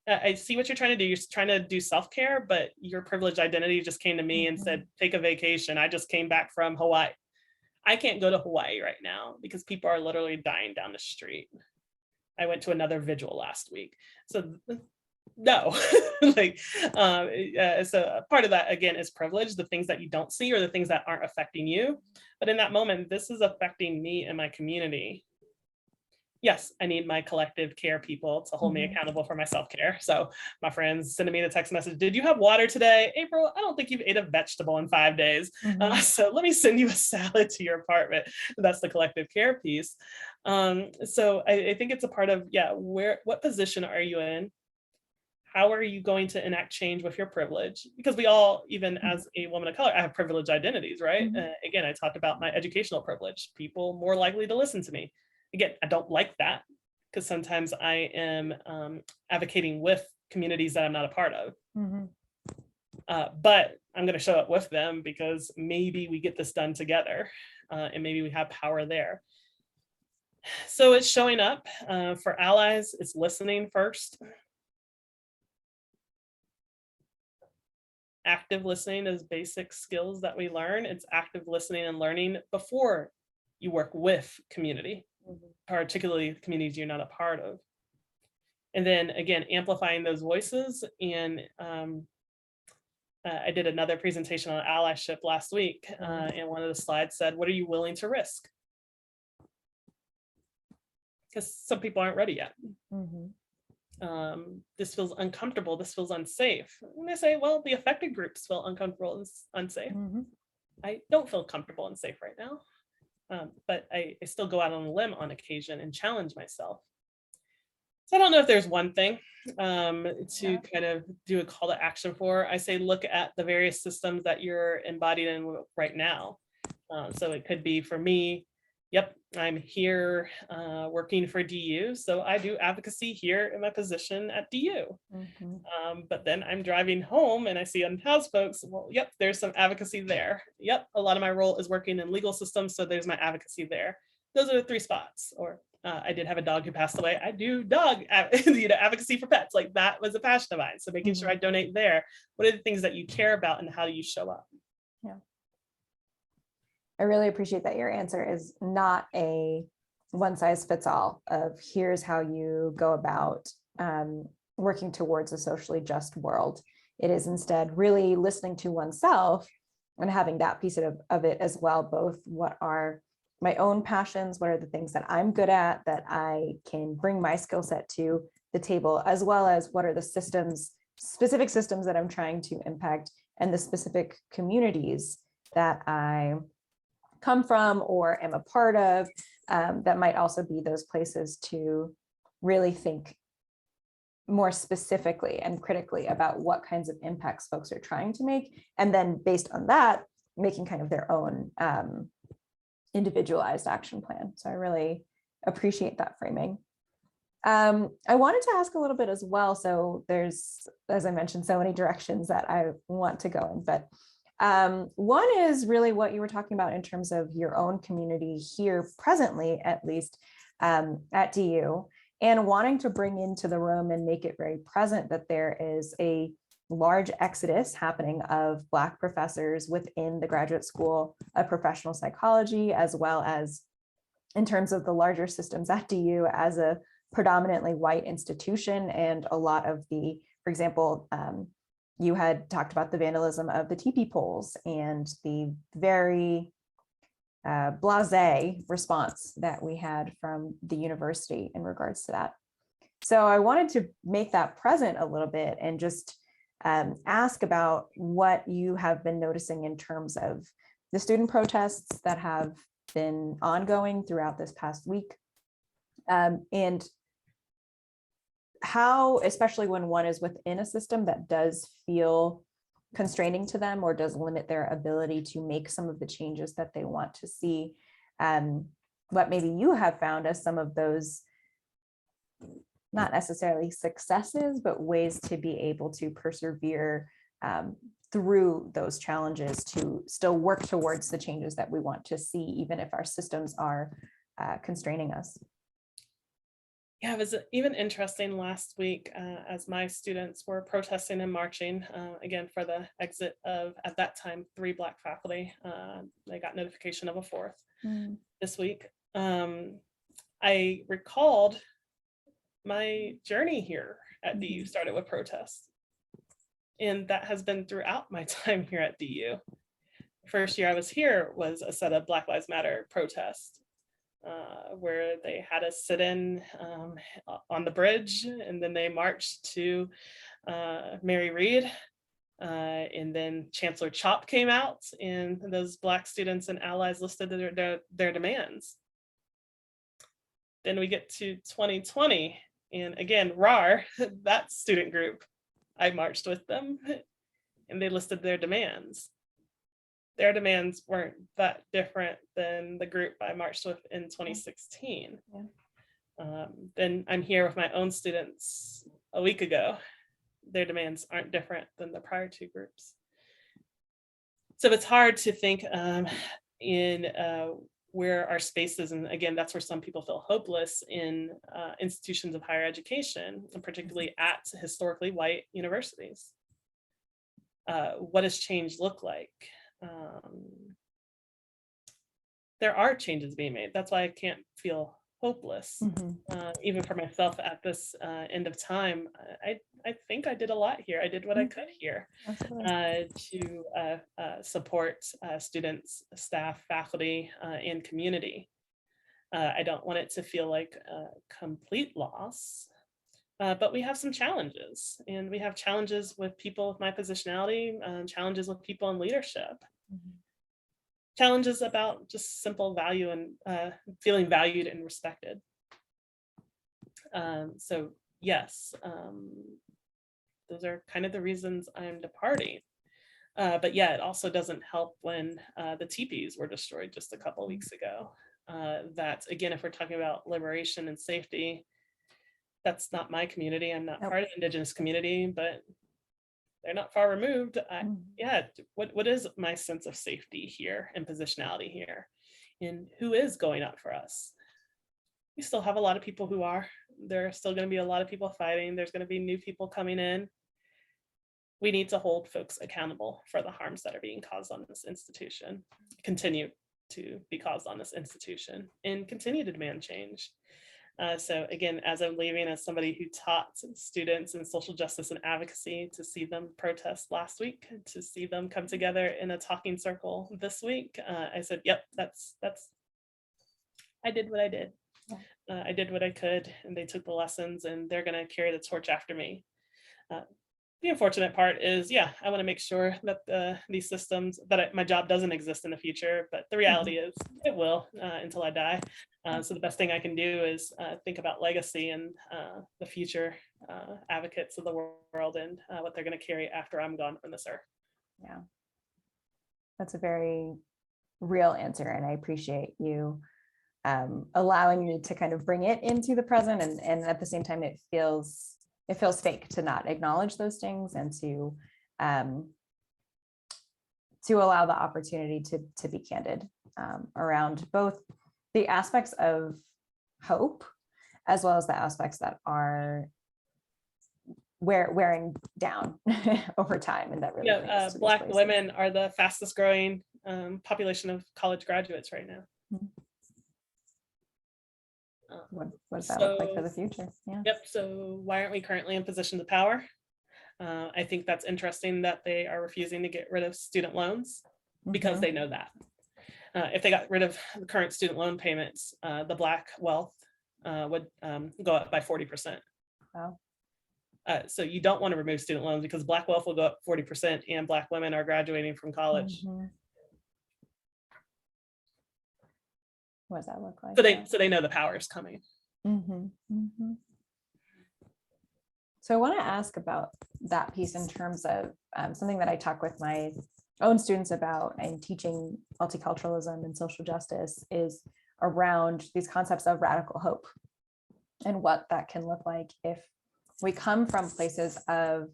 I see what you're trying to do. You're trying to do self-care, but your privileged identity just came to me and said, take a vacation. I just came back from Hawaii. I can't go to Hawaii right now because people are literally dying down the street. I went to another vigil last week. So no, so part of that again is privilege, the things that you don't see or the things that aren't affecting you. But in that moment, this is affecting me and my community. Yes, I need my collective care people to hold me accountable for my self-care. So my friends sending me the text message, did you have water today? April, I don't think you've ate a vegetable in 5 days. So let me send you a salad to your apartment. That's the collective care piece. So I think it's a part of, what position are you in? How are you going to enact change with your privilege? Because we all, even as a woman of color, I have privileged identities, right? Again, I talked about my educational privilege, people more likely to listen to me. Again, I don't like that because sometimes I am advocating with communities that I'm not a part of. But I'm going to show up with them because maybe we get this done together and maybe we have power there. So it's showing up for allies. It's listening first. Active listening is basic skills that we learn. It's active listening and learning before you work with community, particularly communities you're not a part of. And then again, amplifying those voices. And I did another presentation on allyship last week, and one of the slides said, what are you willing to risk? Because some people aren't ready yet. This feels uncomfortable, this feels unsafe. And they say, well, the affected groups feel uncomfortable and unsafe. I don't feel comfortable and safe right now. But I still go out on a limb on occasion and challenge myself. So I don't know if there's one thing to kind of do a call to action for. I say, look at the various systems that you're embodied in right now. So it could be for me, yep, I'm here working for DU. So I do advocacy here in my position at DU. But then I'm driving home and I see unhoused folks. Well, yep, there's some advocacy there. Yep, a lot of my role is working in legal systems. So there's my advocacy there. Those are the 3 spots. Or I did have a dog who passed away. I do dog advocacy for pets. Like that was a passion of mine. So making sure I donate there. What are the things that you care about and how do you show up? Yeah. I really appreciate that your answer is not a one size fits all of here's how you go about working towards a socially just world. It is instead really listening to oneself and having that piece of it as well, both what are my own passions, what are the things that I'm good at that I can bring my skill set to the table, as well as what are the systems, specific systems that I'm trying to impact and the specific communities that I come from or am a part of, that might also be those places to really think more specifically and critically about what kinds of impacts folks are trying to make. And then based on that, making kind of their own individualized action plan. So I really appreciate that framing. I wanted to ask a little bit as well. So there's, as I mentioned, so many directions that I want to go in, but one is really what you were talking about in terms of your own community here presently, at least at DU, and wanting to bring into the room and make it very present that there is a large exodus happening of Black professors within the graduate school of professional psychology, as well as in terms of the larger systems at DU as a predominantly white institution. And a lot of the, for example, you had talked about the vandalism of the TP polls and the very blasé response that we had from the university in regards to that. So I wanted to make that present a little bit and just ask about what you have been noticing in terms of the student protests that have been ongoing throughout this past week, and how, especially when one is within a system that does feel constraining to them or does limit their ability to make some of the changes that they want to see, what maybe you have found as some of those, not necessarily successes, but ways to be able to persevere through those challenges to still work towards the changes that we want to see, even if our systems are constraining us. Yeah, it was even interesting last week as my students were protesting and marching, again, for the exit of, at that time, 3 Black faculty. They got notification of a 4th this week. I recalled my journey here at DU started with protests. And that has been throughout my time here at DU. The first year I was here was a set of Black Lives Matter protests. Where they had us sit in on the bridge, and then they marched to Mary Read, and then Chancellor Chop came out, and those Black students and allies listed their demands. Then we get to 2020, and again, RAR, that student group, I marched with them, and they listed their demands. Their demands weren't that different than the group I marched with in 2016. Yeah. Then I'm here with my own students a week ago. Their demands aren't different than the prior 2 groups. So it's hard to think in where our spaces, and again, that's where some people feel hopeless in institutions of higher education, and particularly at historically white universities. What does change look like? There are changes being made. That's why I can't feel hopeless. Even for myself at this end of time, I think I did a lot here. I did what I could here to support students, staff, faculty, and community. I don't want it to feel like a complete loss. But we have some challenges, and we have challenges with people with my positionality, challenges with people in leadership, challenges about just simple value and feeling valued and respected. So yes, those are kind of the reasons I'm departing. But yeah, it also doesn't help when the teepees were destroyed just a couple weeks ago. That again, if we're talking about liberation and safety, that's not my community. I'm not part of the Indigenous community, but they're not far removed. Yeah, what is my sense of safety here and positionality here? And who is going up for us? We still have a lot of people who are. There are still going to be a lot of people fighting. There's going to be new people coming in. We need to hold folks accountable for the harms that are being caused on this institution, continue to be caused on this institution, and continue to demand change. So again, as I'm leaving, as somebody who taught students in social justice and advocacy, to see them protest last week, to see them come together in a talking circle this week, I said, yep, that's, I did what I did. I did what I could, and they took the lessons, and they're going to carry the torch after me. the unfortunate part is, yeah, I want to make sure that these systems, that my job doesn't exist in the future, but the reality is it will until I die. So the best thing I can do is think about legacy and the future advocates of the world and what they're going to carry after I'm gone from this earth. Yeah, that's a very real answer, and I appreciate you allowing me to kind of bring it into the present, and at the same time it feels fake to not acknowledge those things, and to allow the opportunity to be candid around both the aspects of hope as well as the aspects that are wearing down over time, and that really brings us to Black places. women are the fastest growing population of college graduates right now. What does that look like for the future? Yeah. Yep. So why aren't we currently in positions of power? I think that's interesting that they are refusing to get rid of student loans because they know that if they got rid of the current student loan payments, the Black wealth would go up by 40%. Wow. So you don't want to remove student loans because Black wealth will go up 40% and Black women are graduating from college. What does that look like? So they know the power is coming. So I want to ask about that piece in terms of something that I talk with my own students about in teaching multiculturalism and social justice is around these concepts of radical hope and what that can look like if we come from places of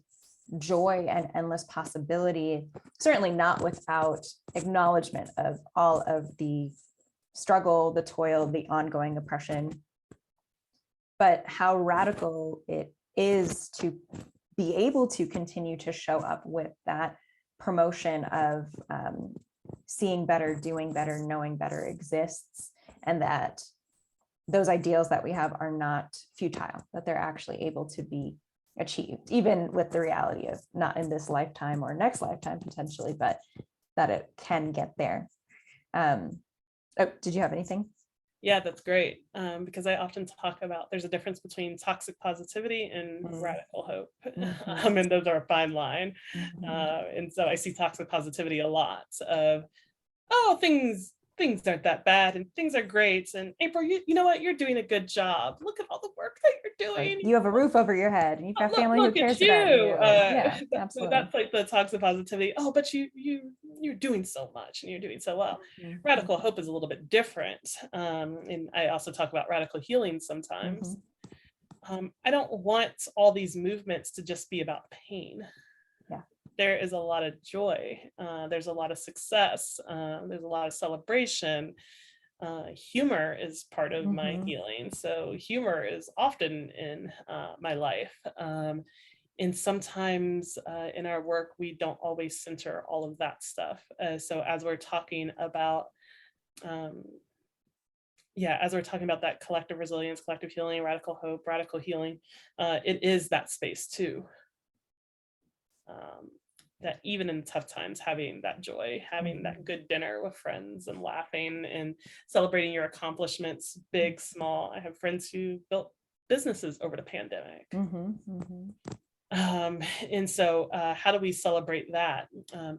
joy and endless possibility, certainly not without acknowledgement of all of the struggle, the toil, the ongoing oppression, but how radical it is to be able to continue to show up with that promotion of seeing better, doing better, knowing better exists, and that those ideals that we have are not futile, that they're actually able to be achieved, even with the reality of not in this lifetime or next lifetime potentially, but that it can get there. Did you have anything? Yeah, that's great. Because I often talk about there's a difference between toxic positivity and radical hope. And those are a fine line. And so I see toxic positivity a lot of, oh, things aren't that bad and things are great. And April, you know what? You're doing a good job. Look at all the work that you're doing. You have a roof over your head and you've got family who cares about you. Yeah, absolutely. That's like the toxic positivity. Oh, but you're doing so much and you're doing so well. Radical hope is a little bit different. And I also talk about radical healing sometimes. I don't want all these movements to just be about pain. There is a lot of joy. There's a lot of success. There's a lot of celebration. Humor is part of my healing. So humor is often in my life. And sometimes in our work, we don't always center all of that stuff. So as we're talking about, that collective resilience, collective healing, radical hope, radical healing, it is that space too. That even in tough times, having that joy, having that good dinner with friends and laughing and celebrating your accomplishments, big, small. I have friends who built businesses over the pandemic. And so how do we celebrate that?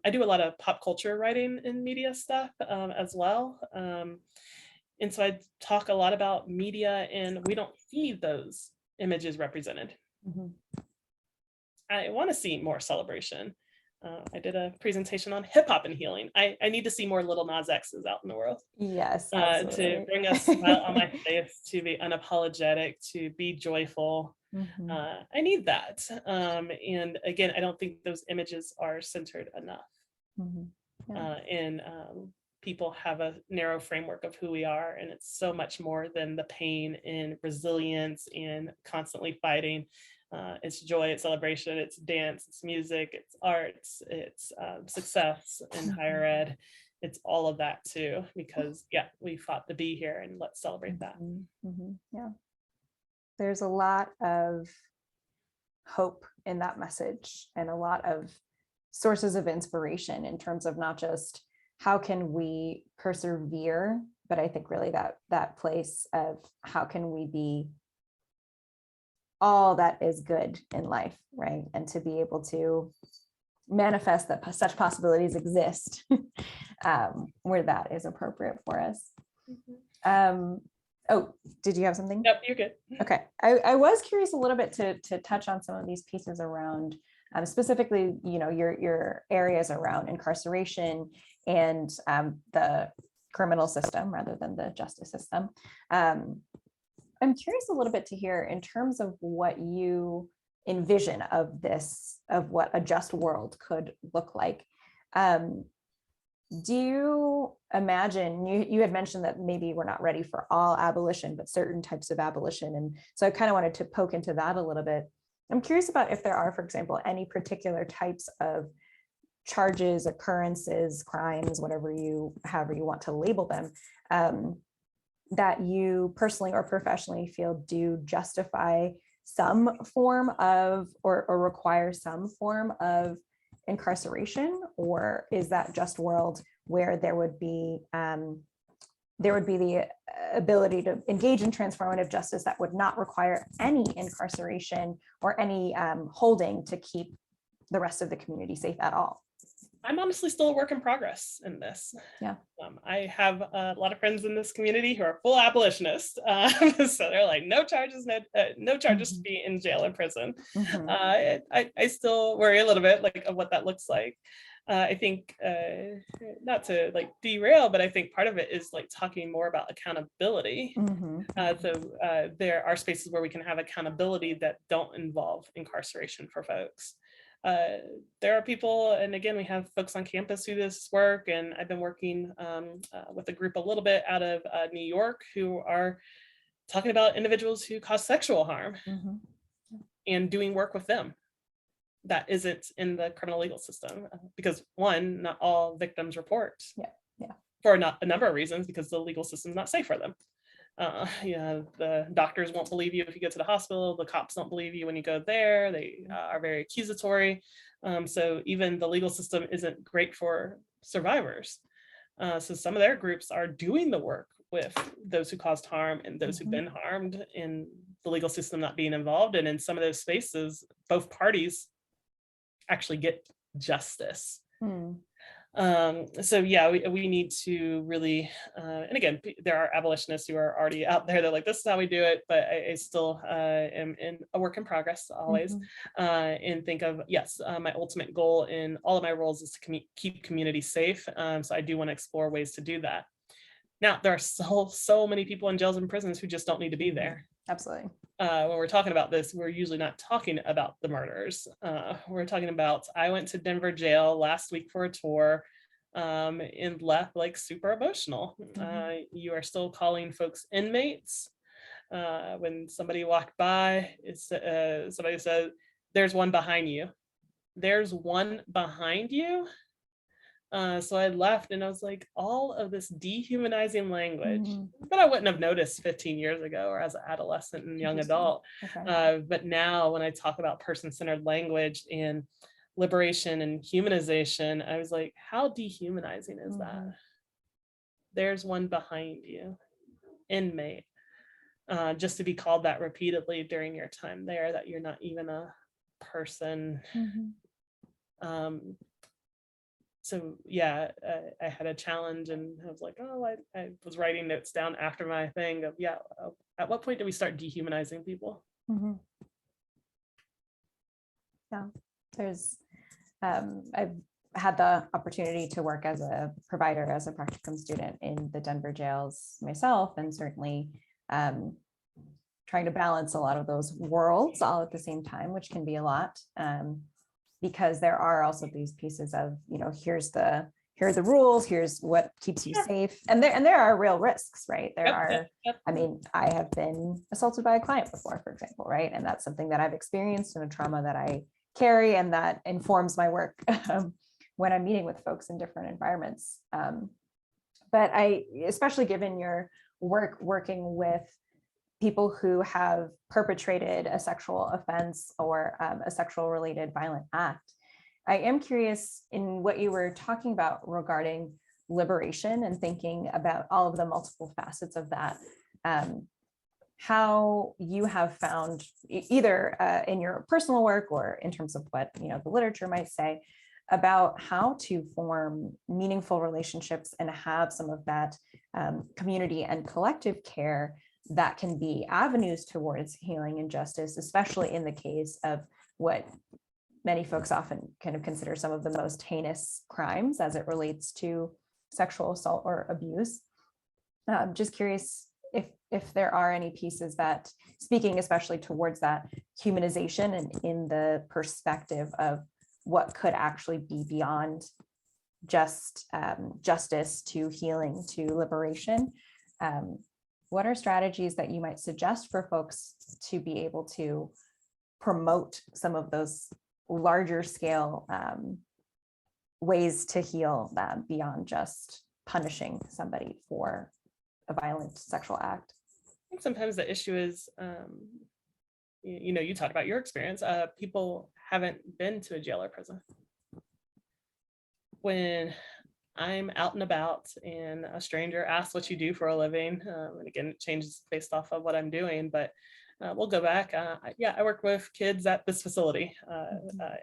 I do a lot of pop culture writing and media stuff as well. And so I talk a lot about media and we don't see those images represented. I want to see more celebration. I did a presentation on hip hop and healing. I need to see more Little Nas X's out in the world. Yes, to bring a smile on my face, to be unapologetic, to be joyful. I need that. And again, I don't think those images are centered enough. And people have a narrow framework of who we are, and it's so much more than the pain and resilience and constantly fighting. It's joy, it's celebration, it's dance, it's music, it's arts, it's success in higher ed. It's all of that too, because we fought to be here, and let's celebrate that. Yeah, there's a lot of hope in that message and a lot of sources of inspiration in terms of not just how can we persevere, but I think really that place of how can we be all that is good in life, right? And to be able to manifest that such possibilities exist where that is appropriate for us. Oh, did you have something? Yep, you're good. Okay, I was curious a little bit to touch on some of these pieces around specifically, your areas around incarceration and the criminal system rather than the justice system. I'm curious a little bit to hear in terms of what you envision of what a just world could look like. Do you imagine, you had mentioned that maybe we're not ready for all abolition, but certain types of abolition. And so I kind of wanted to poke into that a little bit. I'm curious about if there are, for example, any particular types of charges, occurrences, crimes, however you want to label them, that you personally or professionally feel do justify some form of or require some form of incarceration, or is that just world where there would be the ability to engage in transformative justice that would not require any incarceration or any holding to keep the rest of the community safe at all? I'm honestly still a work in progress in this. Yeah. I have a lot of friends in this community who are full abolitionists. So they're like, no charges, no charges to be in jail and prison. I still worry a little bit like of what that looks like. I think not to like derail, but I think part of it is like talking more about accountability. So there are spaces where we can have accountability that don't involve incarceration for folks. There are people, and again, we have folks on campus who do this work, and I've been working with a group a little bit out of New York who are talking about individuals who cause sexual harm and doing work with them that isn't in the criminal legal system, because one, not all victims report for a number of reasons, because the legal system is not safe for them. The doctors won't believe you if you go to the hospital. The cops don't believe you when you go there. They are very accusatory. So even the legal system isn't great for survivors. So some of their groups are doing the work with those who caused harm and those who've been harmed, in the legal system not being involved. And in some of those spaces, both parties actually get justice. So yeah, we need to really, and again, there are abolitionists who are already out there. They're like, this is how we do it. But I still am in a work in progress always, and think of, yes, my ultimate goal in all of my roles is to keep communities safe. So I do want to explore ways to do that. Now, there are so many people in jails and prisons who just don't need to be there. Absolutely. When we're talking about this, we're usually not talking about the murders. We're talking about, I went to Denver jail last week for a tour and left like super emotional. You are still calling folks inmates. When somebody walked by, somebody said, there's one behind you. There's one behind you. So I left and I was like, all of this dehumanizing language that I wouldn't have noticed 15 years ago or as an adolescent and young adult. But now when I talk about person-centered language and liberation and humanization, I was like, how dehumanizing is that? There's one behind you, inmate. Just to be called that repeatedly during your time there, that you're not even a person. So yeah, I had a challenge, and I was like, oh, I was writing notes down after my thing of, at what point do we start dehumanizing people? Yeah, there's, I've had the opportunity to work as a provider, as a practicum student in the Denver jails myself, and certainly trying to balance a lot of those worlds all at the same time, which can be a lot. Because there are also these pieces of, here are the rules, here's what keeps you safe. And there are real risks, right? I mean, I have been assaulted by a client before, for example, right? And that's something that I've experienced and a trauma that I carry, and that informs my work when I'm meeting with folks in different environments. But especially given your work working with people who have perpetrated a sexual offense or a sexual related violent act, I am curious in what you were talking about regarding liberation and thinking about all of the multiple facets of that. how you have found either in your personal work or in terms of what the literature might say about how to form meaningful relationships and have some of that community and collective care that can be avenues towards healing and justice, especially in the case of what many folks often kind of consider some of the most heinous crimes as it relates to sexual assault or abuse. Just curious if there are any pieces that, speaking especially towards that humanization and in the perspective of what could actually be beyond just justice to healing to liberation. What are strategies that you might suggest for folks to be able to promote some of those larger scale ways to heal beyond just punishing somebody for a violent sexual act? I think sometimes the issue is, you talked about your experience. People haven't been to a jail or prison. When I'm out and about and a stranger asks what you do for a living, and again, it changes based off of what I'm doing, but we'll go back. I work with kids at this facility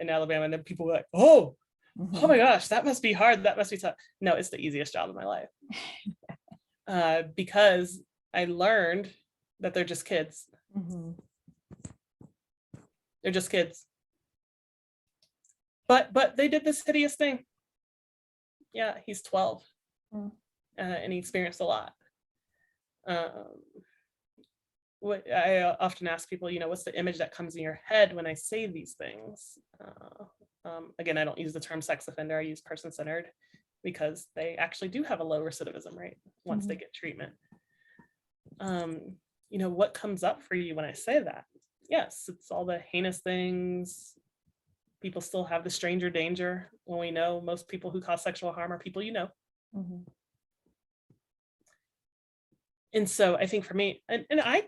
in Alabama, and then people were like, oh my gosh, that must be hard. That must be tough. No, it's the easiest job of my life. Because I learned that they're just kids. They're just kids. But they did this hideous thing. Yeah, he's 12. And he experienced a lot. What I often ask people, what's the image that comes in your head when I say these things? Again, I don't use the term sex offender, I use person-centered, because they actually do have a low recidivism rate once they get treatment. What comes up for you when I say that? Yes, it's all the heinous things. People still have the stranger danger when we know most people who cause sexual harm are people you know. And so I think for me, and I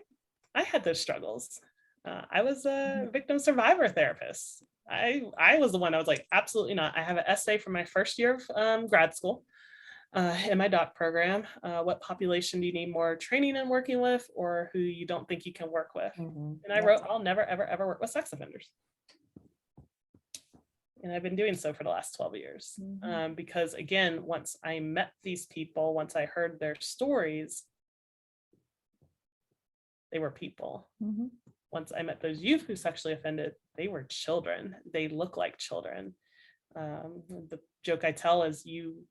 had those struggles. I was a victim survivor therapist. I was the one I was like, absolutely not. I have an essay from my first year of grad school in my doc program. What population do you need more training in working with, or who you don't think you can work with? And I wrote, I'll never, ever, ever work with sex offenders. And I've been doing so for the last 12 years. Because again, once I met these people, once I heard their stories, they were people. Once I met those youth who sexually offended, they were children. They look like children. The joke I tell is you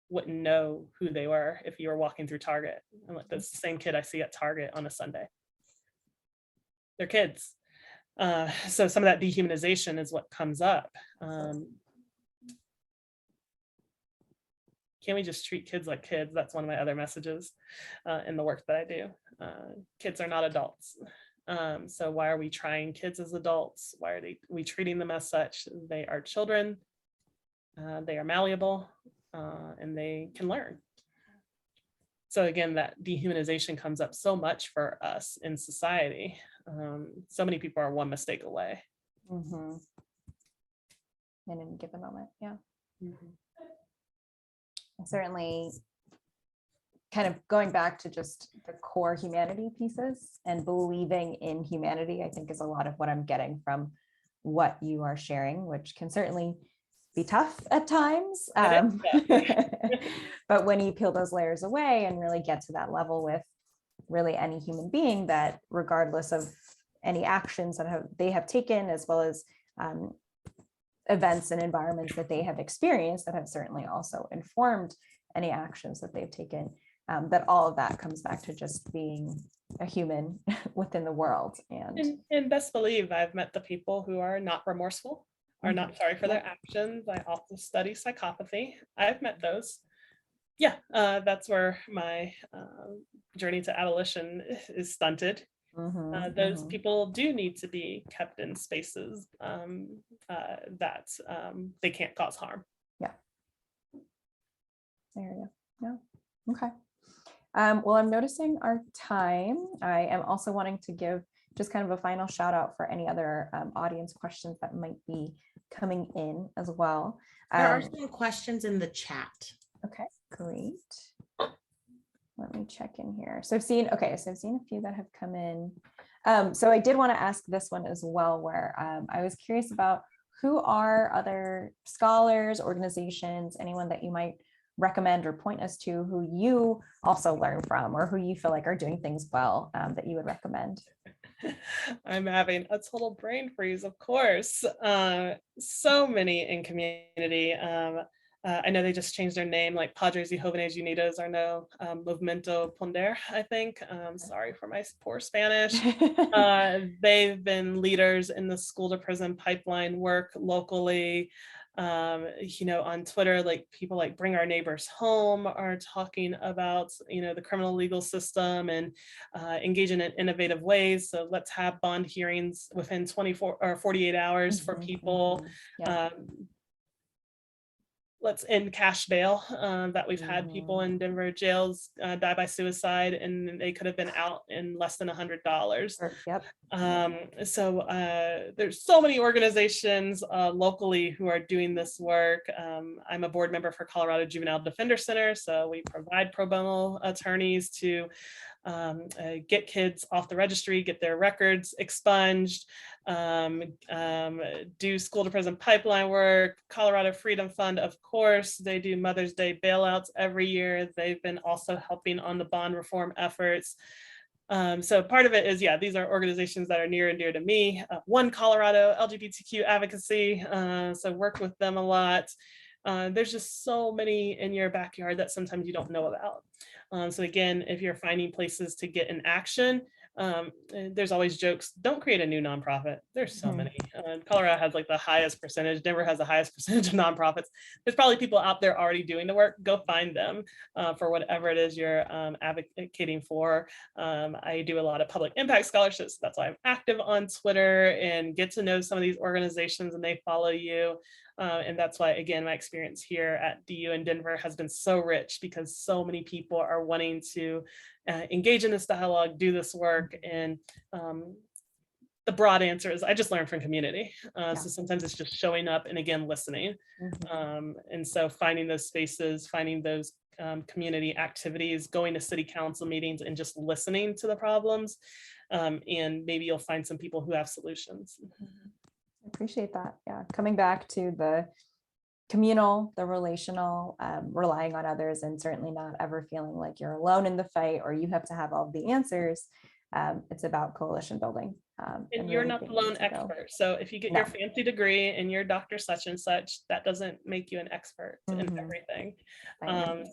wouldn't know who they were if you were walking through Target. I'm like, that's the same kid I see at Target on a Sunday. They're kids. So some of that dehumanization is what comes up. Can we just treat kids like kids? That's one of my other messages in the work that I do. Kids are not adults. So why are we trying kids as adults? Why are we treating them as such? They are children. They are malleable, and they can learn. So again, that dehumanization comes up so much for us in society. So many people are one mistake away. In any given moment, yeah. Certainly kind of going back to just the core humanity pieces and believing in humanity, I think is a lot of what I'm getting from what you are sharing, which can certainly be tough at times. But when you peel those layers away and really get to that level with really any human being, that regardless of any actions that they have taken, as well as events and environments that they have experienced that have certainly also informed any actions that they've taken, that all of that comes back to just being a human within the world. And best believe I've met the people who are not remorseful, are not sorry for their actions. I also study psychopathy. I've met those. Yeah, that's where my journey to abolition is stunted. Those people do need to be kept in spaces that they can't cause harm. Yeah. There you go. Yeah. Okay. Well, I'm noticing our time. I am also wanting to give just kind of a final shout out for any other audience questions that might be coming in as well. There are some questions in the chat. Okay, great. Let me check in here. So I've seen a few that have come in. So I did want to ask this one as well, where I was curious about who are other scholars, organizations, anyone that you might recommend or point us to who you also learn from, or who you feel like are doing things well, that you would recommend. I'm having a total brain freeze, of course. So many in community. I know they just changed their name, like Padres y Jóvenes Unidos are now Movimiento Ponder, I think. Sorry for my poor Spanish. They've been leaders in the school to prison pipeline work locally. On Twitter, like people like Bring Our Neighbors Home are talking about, the criminal legal system and engaging in innovative ways. So let's have bond hearings within 24 or 48 hours for people. Yeah. Let's end cash bail, that we've had people in Denver jails die by suicide and they could have been out in less than $100. Yep. So there's so many organizations locally who are doing this work. I'm a board member for Colorado Juvenile Defender Center, so we provide pro bono attorneys to get kids off the registry, get their records expunged, do school to prison pipeline work. Colorado Freedom Fund, of course, they do Mother's Day bailouts every year. They've been also helping on the bond reform efforts. So part of it is, these are organizations that are near and dear to me. One Colorado LGBTQ advocacy, so work with them a lot. There's just so many in your backyard that sometimes you don't know about. So again, if you're finding places to get in action, there's always jokes. Don't create a new nonprofit. There's so many. Colorado has like the highest percentage. Denver has the highest percentage of nonprofits. There's probably people out there already doing the work. Go find them for whatever it is you're advocating for. I do a lot of public impact scholarships. That's why I'm active on Twitter and get to know some of these organizations and they follow you. And that's why, again, my experience here at DU in Denver has been so rich because so many people are wanting to engage in this dialogue, do this work. And the broad answer is I just learned from community. So sometimes it's just showing up and again, listening. And so finding those spaces, finding those community activities, going to city council meetings and just listening to the problems. And maybe you'll find some people who have solutions. I appreciate that. Yeah. Coming back to the communal, the relational, relying on others, and certainly not ever feeling like you're alone in the fight or you have to have all the answers. It's about coalition building. And you're not the lone expert. So if you get your fancy degree and you're Dr. Such and such, that doesn't make you an expert in everything.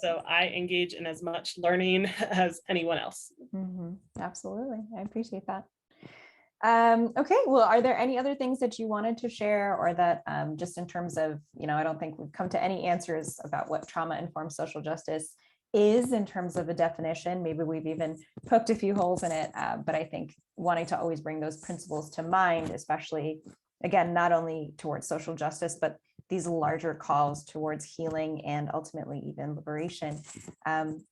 So I engage in as much learning as anyone else. Absolutely. I appreciate that. Okay, well, are there any other things that you wanted to share or that just in terms of, I don't think we've come to any answers about what trauma-informed social justice is in terms of a definition. Maybe we've even poked a few holes in it, but I think wanting to always bring those principles to mind, especially, again, not only towards social justice, but these larger calls towards healing and ultimately even liberation.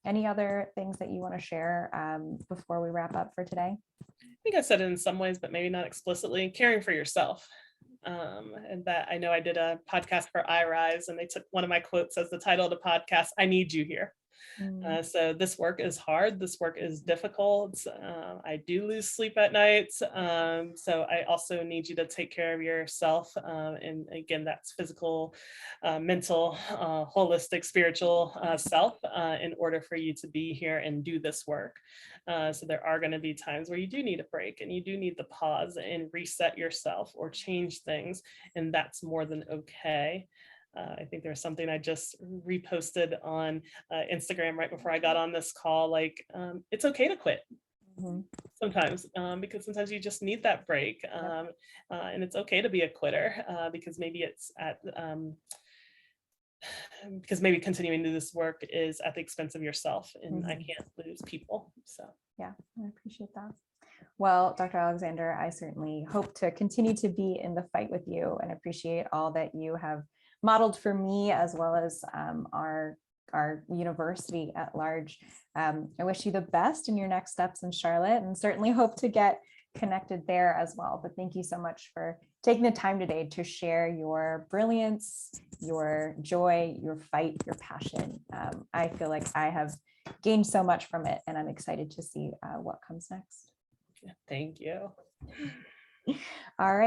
Any other things that you want to share before we wrap up for today? I think I said it in some ways, but maybe not explicitly, caring for yourself. And that I know I did a podcast for iRise and they took one of my quotes as the title of the podcast, I need you here. So this work is hard. This work is difficult. I do lose sleep at night. So I also need you to take care of yourself. And again, that's physical, mental, holistic, spiritual self in order for you to be here and do this work. So there are going to be times where you do need a break and you do need to pause and reset yourself or change things. And that's more than okay. I think there's something I just reposted on Instagram right before I got on this call, like it's okay to quit sometimes because sometimes you just need that break and it's okay to be a quitter because maybe it's at because maybe continuing to do this work is at the expense of yourself and I can't lose people. So yeah, I appreciate that. Well, Dr. Alexander, I certainly hope to continue to be in the fight with you and appreciate all that you have modeled for me as well as our university at large. I wish you the best in your next steps in Charlotte and certainly hope to get connected there as well. But thank you so much for taking the time today to share your brilliance, your joy, your fight, your passion. I feel like I have gained so much from it, and I'm excited to see what comes next. Thank you. All right.